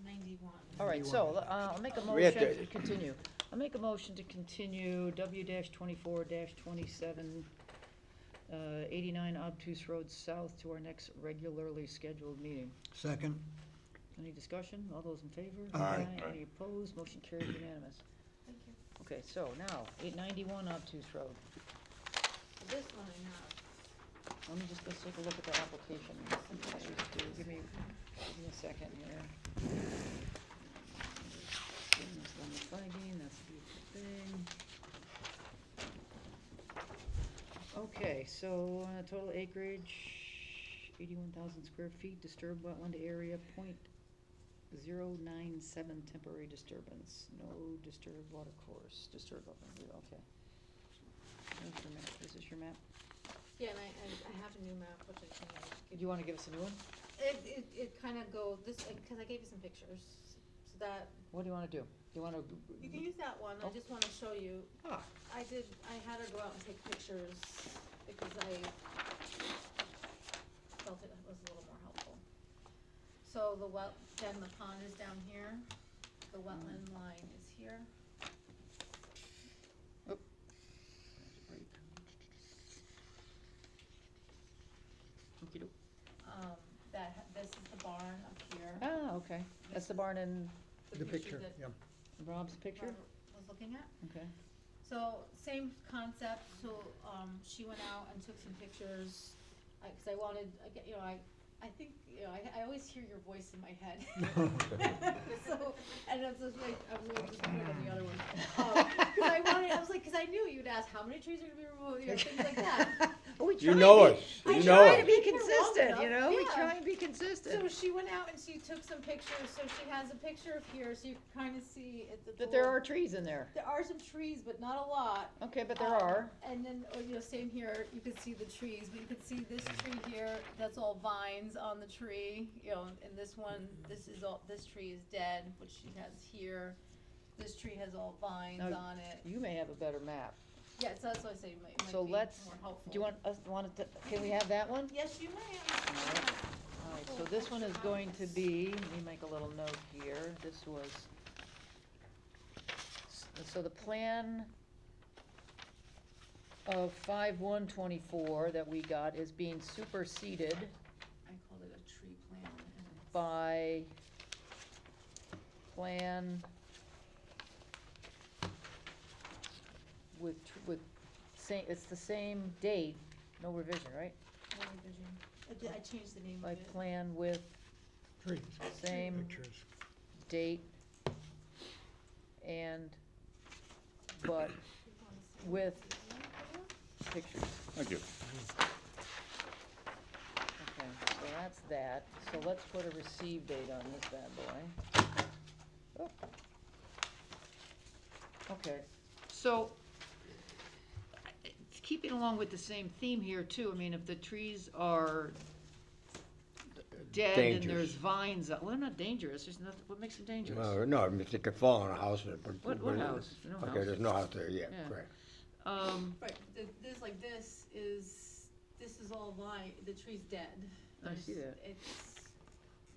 91. All right, so, I'll make a We have motion to- to continue. I'll make a motion to continue W-24-27, 89 Obtuse Road South to our next regularly scheduled meeting. Second. Any discussion? All those in favor? Aye. Any opposed? Motion carried unanimous. Thank you. Okay, so now, 891 Obtuse Road. This one I have. Let's take a look at the application. Give me a second here. That's limit flagging, that's the thing. Okay, so, total acreage, 81,000 square feet, disturbed wetland area, .097 temporary disturbance, no disturbed water course, disturbed wetland, okay. There's your map, this is your map. Yeah, and I have a new map, which I can give Do you wanna give us a new one? It kind of go this, because I gave you some pictures, so that, What do you wanna do? Do you wanna? you can use that one, I Oh. just want to show you. Ah, I had her go out and take pictures, because I felt it was a little more helpful. So the then the pond is down here, the wetland line is here. okey-doke. This is the barn up here. Ah, okay, that's the barn in The picture, that yeah. Rob's picture? Robert was looking at. Okay. So, same concept, so, she went out and took some pictures, cause I wanted, I think, I always hear your voice in my head. So, and I was just like, I was gonna just put it on the other one. Cause I knew you'd ask, how many trees are gonna be removed, things like that. We You try know to us, be- you We know try us. to be You're wrong consistent, you enough, know, we yeah. try and be consistent. So she went out and she took some pictures, so she has a picture of here, so you can kinda see it. That there are trees in there. There are some trees, but not a lot. Okay, but there are. And then, same here, you can see the trees, but you can see this tree here, that's all vines on the tree, and this one, this tree is dead, which she has here. This tree has all vines Now, on it. You may have a better map. Yeah, so that's why I say it might So be let's, more helpful. do you want to, can we have that one? Yes, you may. All right, so this one is going to be, let me make a little note here, this was, so the plan of 5/1/24 that we got is being superseded I called it a tree plan. and it's- by plan with it's the same date, no revision, right? No revision. I changed the name By of it. plan with Trees. same Pictures. date and, but You wanna see with it? pictures. Thank you. Okay, so that's that. So let's put a receive date on this bad boy. Oh. Okay, so it's keeping along with the same theme here too. I mean, if the trees are dead and Dangerous. there's vines, well, they're not dangerous. There's nothing, what makes them dangerous? No, I mean, if they could fall on a house. What house? No Okay, house. there's no house there yet, Yeah. correct. Right, this is all vine, the tree's dead. I see that. It's,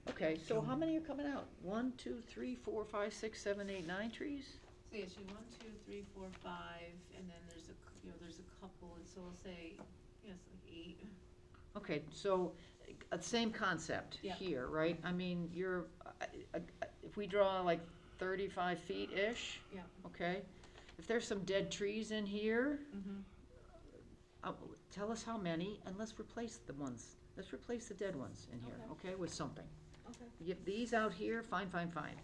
Okay, so how many are coming out? 1, 2, 3, 4, 5, 6, 7, 8, 9 trees? so yeah, she 1, 2, 3, 4, 5, and then there's there's a couple, and so we'll say, it's like 8. Okay, so, same concept Yeah. here, right? I mean, if we draw like 35 feet-ish, Yeah. okay? If there's some dead trees in here, Mm-hmm. tell us how many, and let's replace the ones. Let's replace the dead ones in here, okay, with something. Okay. You get these out here, fine, fine, fine.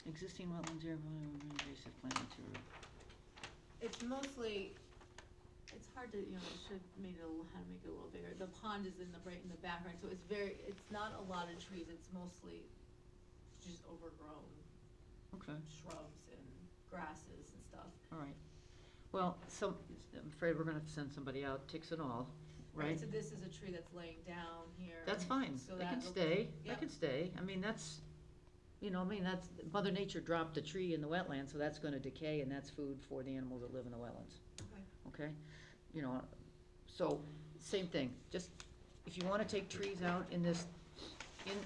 Existing wetlands area, invasive plant material. It's mostly, it's hard to, it should make it how to make it a little bigger. The pond is right in the background, so it's not a lot of trees, it's mostly just overgrown Okay, shrubs and grasses and stuff. all right. Well, I'm afraid we're gonna have to send somebody out, ticks and all, right? So this is a tree that's laying down here. That's fine, So they can that stay, they Yep. can stay, I mean, that's, that's, Mother Nature dropped a tree in the wetland, so that's gonna decay, and that's food for the animals that live in the wetlands, Okay. okay? So, same thing, just if you wanna take trees out in this,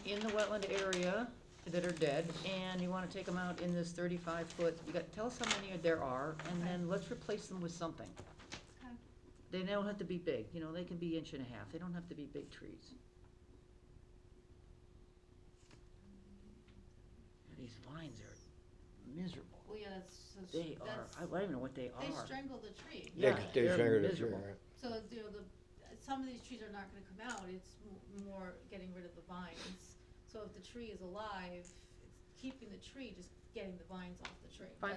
in the wetland area that are dead, and you wanna take them out in this 35-foot, you got, tell us how many there are, and then let's replace them with something. Okay. They don't have to be big, you know, they can be 1.5 inches, they don't have to be big trees. These vines are miserable. Well, yeah, that's, They are, I don't even know what they they are. strangle the tree. Yeah, They they're stagger the tree, miserable. right? So, you know, some of these trees are not gonna come out, it's more getting rid of the vines. So if the tree is alive, it's keeping the tree, just getting the vines off the tree. Fine,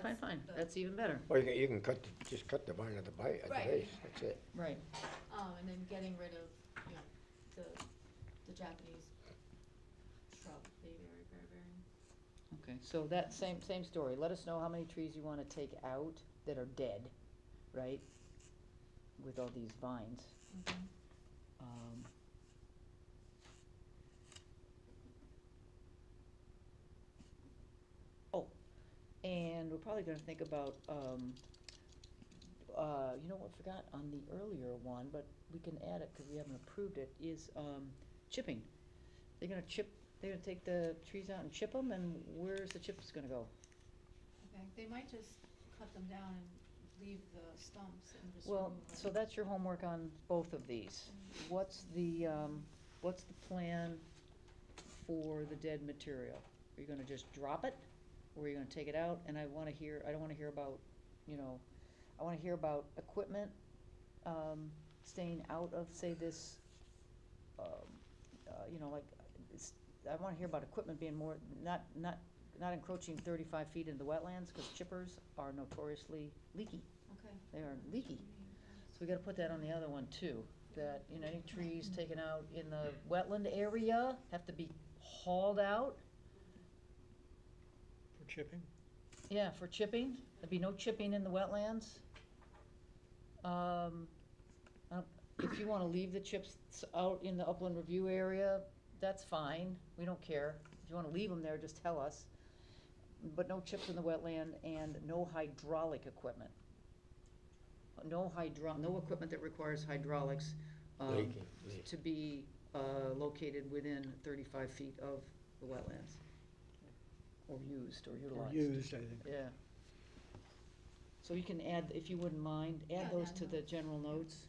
that's even better. Or you can cut, just cut the vine at the at the Right. base, that's it. Right. And then getting rid of, you know, the Japanese shrub, bayberry. Okay, so that same story, let us know how many trees you wanna take out that are dead, right? With all these vines. Um, Oh, and we're probably gonna think about, you know what, forgot on the earlier one, but we can add it, cause we haven't approved it, is, chipping. They're gonna take the trees out and chip them, and where's the chips gonna go? Okay, they might just cut them down and leave the stumps and just Well, remove so them. that's your homework on both of these. What's the plan for the dead material? Are you gonna just drop it, or are you gonna take it out? And I don't wanna hear about, you know, I wanna hear about equipment, staying out of, say, this, you know, like, I wanna hear about equipment being more, not encroaching 35 feet into the wetlands, cause chippers are notoriously leaky. Okay. They are leaky. So we gotta put that on the other one too, that, you know, any trees taken out in the wetland area have to be hauled out. For chipping? Yeah, for chipping, there'd be no chipping in the wetlands. If you wanna leave the chips out in the upland review area, that's fine, we don't care. If you wanna leave them there, just tell us. But no chips in the wetland and no hydraulic equipment. No equipment that requires hydraulics, Leak. to be, located within 35 feet of the wetlands. Or used, or Or utilized. used, I think. Yeah. So you can add, if you wouldn't mind, Yeah, add those add to the those. general notes.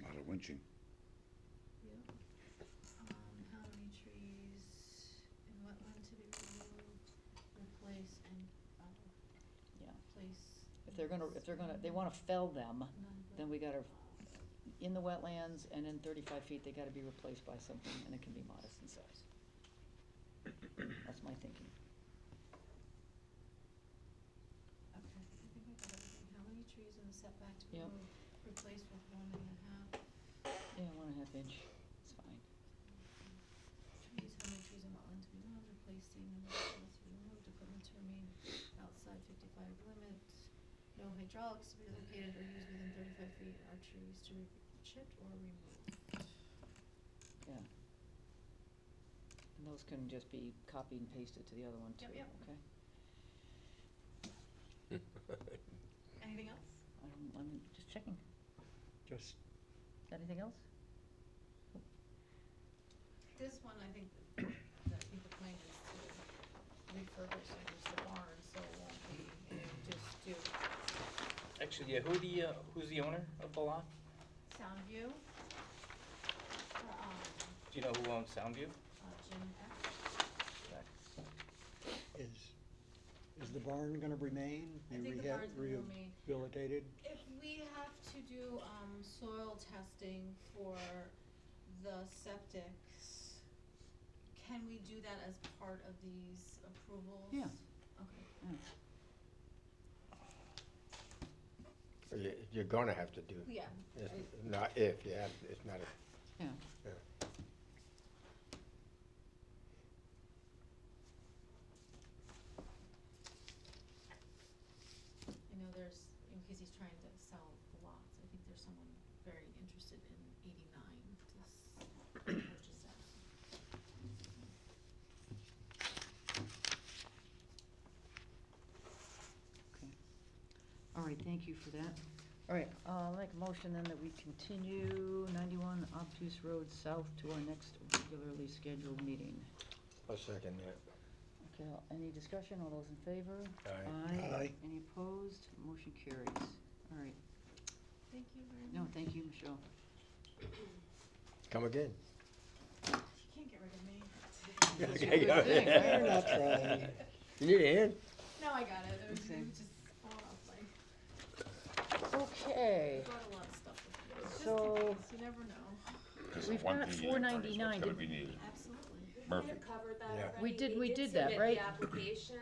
A lot of winching. How many trees in wetland to be removed, replace and, Yeah. place. They wanna fell them, None then we gotta, in the wetlands and in 35 feet, they gotta be replaced by something, and it can be modest in size. That's my thinking. Okay, I think I got everything. How many trees in the setback to be Yep. removed, replaced with 1.5? Yeah, 1.5 inch, it's fine. Trees, how many trees in wetland to be removed, replacing and to be removed, equipment to remain outside 55 limit. No hydraulics to be located or used within 35 feet, are trees to be chipped or removed. Yeah. And those can just be copied and pasted to the other one too, Yep, okay? Anything else? I'm just checking. Just, Anything else? This one, I think the plan is to refurbish and use the barn, so it won't be, just do Actually, yeah, who's the owner of the lot? Soundview. Do you know who owns Soundview? Jim X. is the barn gonna remain? I think the barn's gonna remain. Rehabilitated? If we have to do, soil testing for the septics, can we do that as part of these approvals? Yeah. Okay. You're gonna have to do. Yeah. It's not if, you have, it's not a. Yeah. Yeah. I know there's, in case he's trying to sell lots, I think there's someone very interested in 89 to purchase that. right, thank you for that. All right, I'll make a motion then that we continue 91 Obtuse Road South to our next regularly scheduled meeting. I'll second that. Okay, any discussion? All those in favor? Aye. Aye. Any opposed? Motion carries. All right. Thank you very much. No, thank you, Michelle. Come again. You can't get rid of me. That's a good thing, right? We're not trying. You need a hand? No, I got it. It was Okay. just falling off my. Okay, Brought a lot of stuff with me. Just in So- case, you never know. Because We've one got PD in front is 499. what's gonna be needed. Absolutely. We Murphy. had covered that Yeah. already. We did- They we did that, submit right? the application,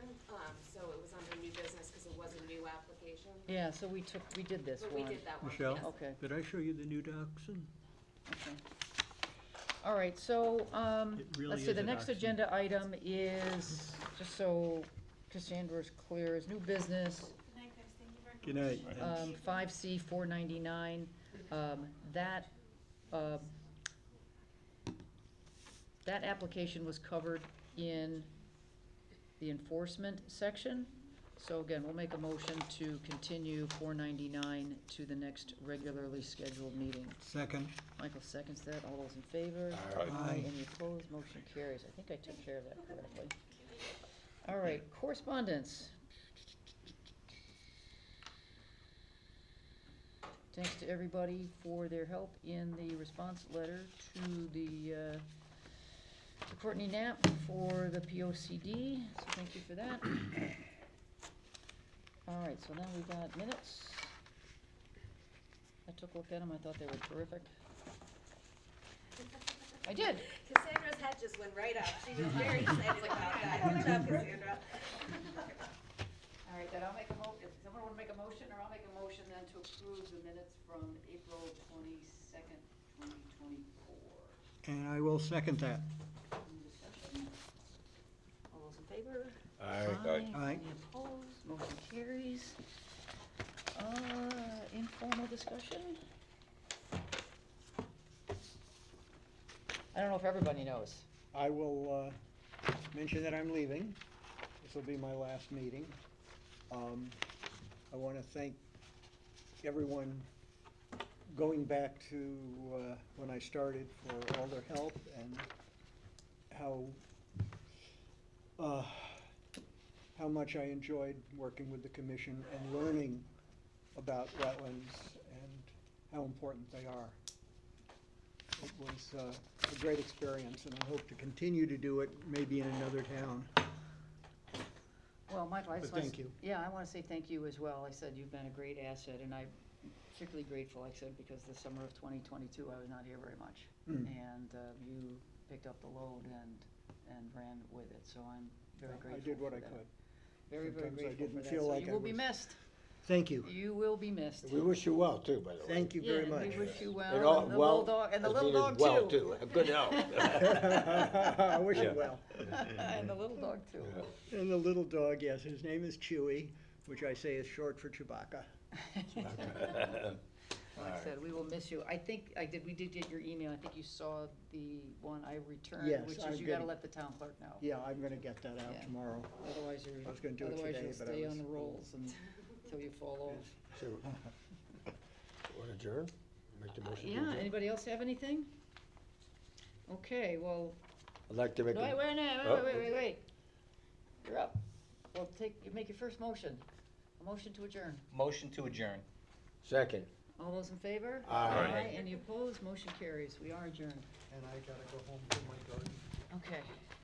so it was under new business because it was a new application. yeah, so we did this But one. we did that one, Michelle? yes. Okay, Did I show you the new dachshund? okay. All right, so, It really let's see, is the a next dachshund. agenda item is, just so Cassandra's clear, is new business, Good night, guys. Thank you very much. Good night. 5C 499. That, that application was covered in the enforcement section. So again, we'll make a motion to continue 499 to the next regularly scheduled meeting. Second. Michael seconds that. All those in favor? Aye. Any opposed? Motion carries. I think I took care of that correctly. All right, correspondence. Thanks to everybody for their help in the response letter to the to Courtney Knapp for the POCD, so thank you for that. All right, so now we've got minutes. I took a look at them, I thought they were terrific. I did. Cassandra's head just went right up. She was very excited about that. Good job, Cassandra. All right, then I'll make a if someone wanna make a motion, or I'll make a motion then to approve the minutes from April 22nd, 2024. And I will second that. Any discussion? All those in favor? Aye. Aye. Any opposed? Motion carries. Informal discussion? I don't know if everybody knows. I will mention that I'm leaving. This will be my last meeting. I want to thank everyone going back to when I started for all their help and how much I enjoyed working with the commission and learning about wetlands and how important they are. It was a great experience, and I hope to continue to do it, maybe in another town. Well, Michael, I just But want thank you. Yeah, I want to say thank you as well. I said you've been a great asset, and I'm particularly grateful, like I said, because the summer of 2022, I was not here very much. Mm. And you picked up the load and ran with it, so I'm very grateful I did what for I that. could. Very, very Sometimes I grateful for didn't that. feel So like you I will be was- missed. Thank you. You will be missed. We wish you well too, by the way. Thank you very Yeah, much. we wish you And well, all- and the well, little dog, and the as little mean as dog well, too. Good health. I wish you Yeah. well. And the little dog too. And the little dog, yes, his name is Chewy, which I say is short for Chewbacca. Like I said, we will miss you. I think we did get your email. I think you saw the one I returned, Yes, which I'm is you gotta getting- let the town clerk know. Yeah, I'm gonna get that out Yeah. tomorrow. Otherwise I was gonna do it today, you'll but I stay was- on the rolls until you fall off. So, want to adjourn? Make the motion to Yeah, adjourn? anybody else have anything? Okay, well, I'd like to make wait, a, wait. You're up. Well, make your first motion. A motion to adjourn. Motion to adjourn. second. All those in favor? Aye. Any opposed? Motion carries. We are adjourned. And I gotta go home to my garden. Okay.